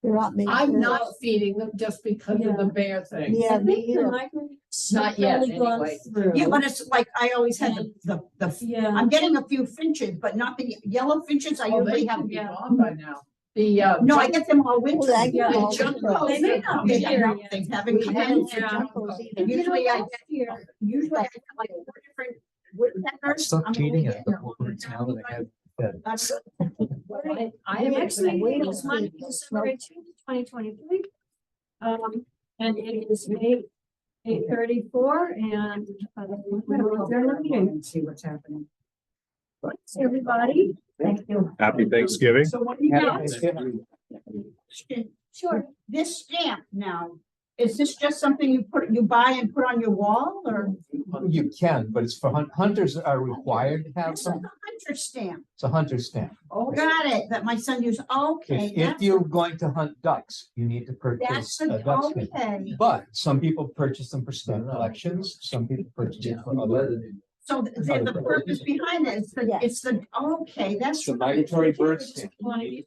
They're out making I'm birds. not feeding them just because of the bear thing. Yeah, I me think the either. migrants Not have yet, really gone anyway. through. Yeah, but it's like, I always had the, Yeah. I'm getting a few finches, but not the yellow finches I Oh, they usually have have. to be gone by now. The, No, I get them all winter. Well, I get Yeah, all the the jungle- birds. They may not They be haven't- here yet. they haven't come in. Yeah. Usually I get, usually I get like 4 different woodpeckers. Stop I'm cheating only at getting the birds now that I have fed. I am actually meeting is Monday, December 18th, 2023. And it is 8:34 and they're looking. See what's happening. Thanks, everybody. Thank you. Happy Thanksgiving. So what do you got? Sure. This stamp now, is this just something you buy and put on your wall or? You can, but it's for hunters are required to have It's a some. hunter stamp. It's a hunter stamp. Oh, got it, that my son used, okay. If you're going to hunt ducks, you need to That's, purchase a duck stamp. okay. But some people purchase them for stamp collections, some people purchase it for other. So the purpose behind it is it's the, okay, that's. It's the migratory bird stamp. Want to-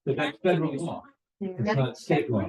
The next federal law. It's not state law.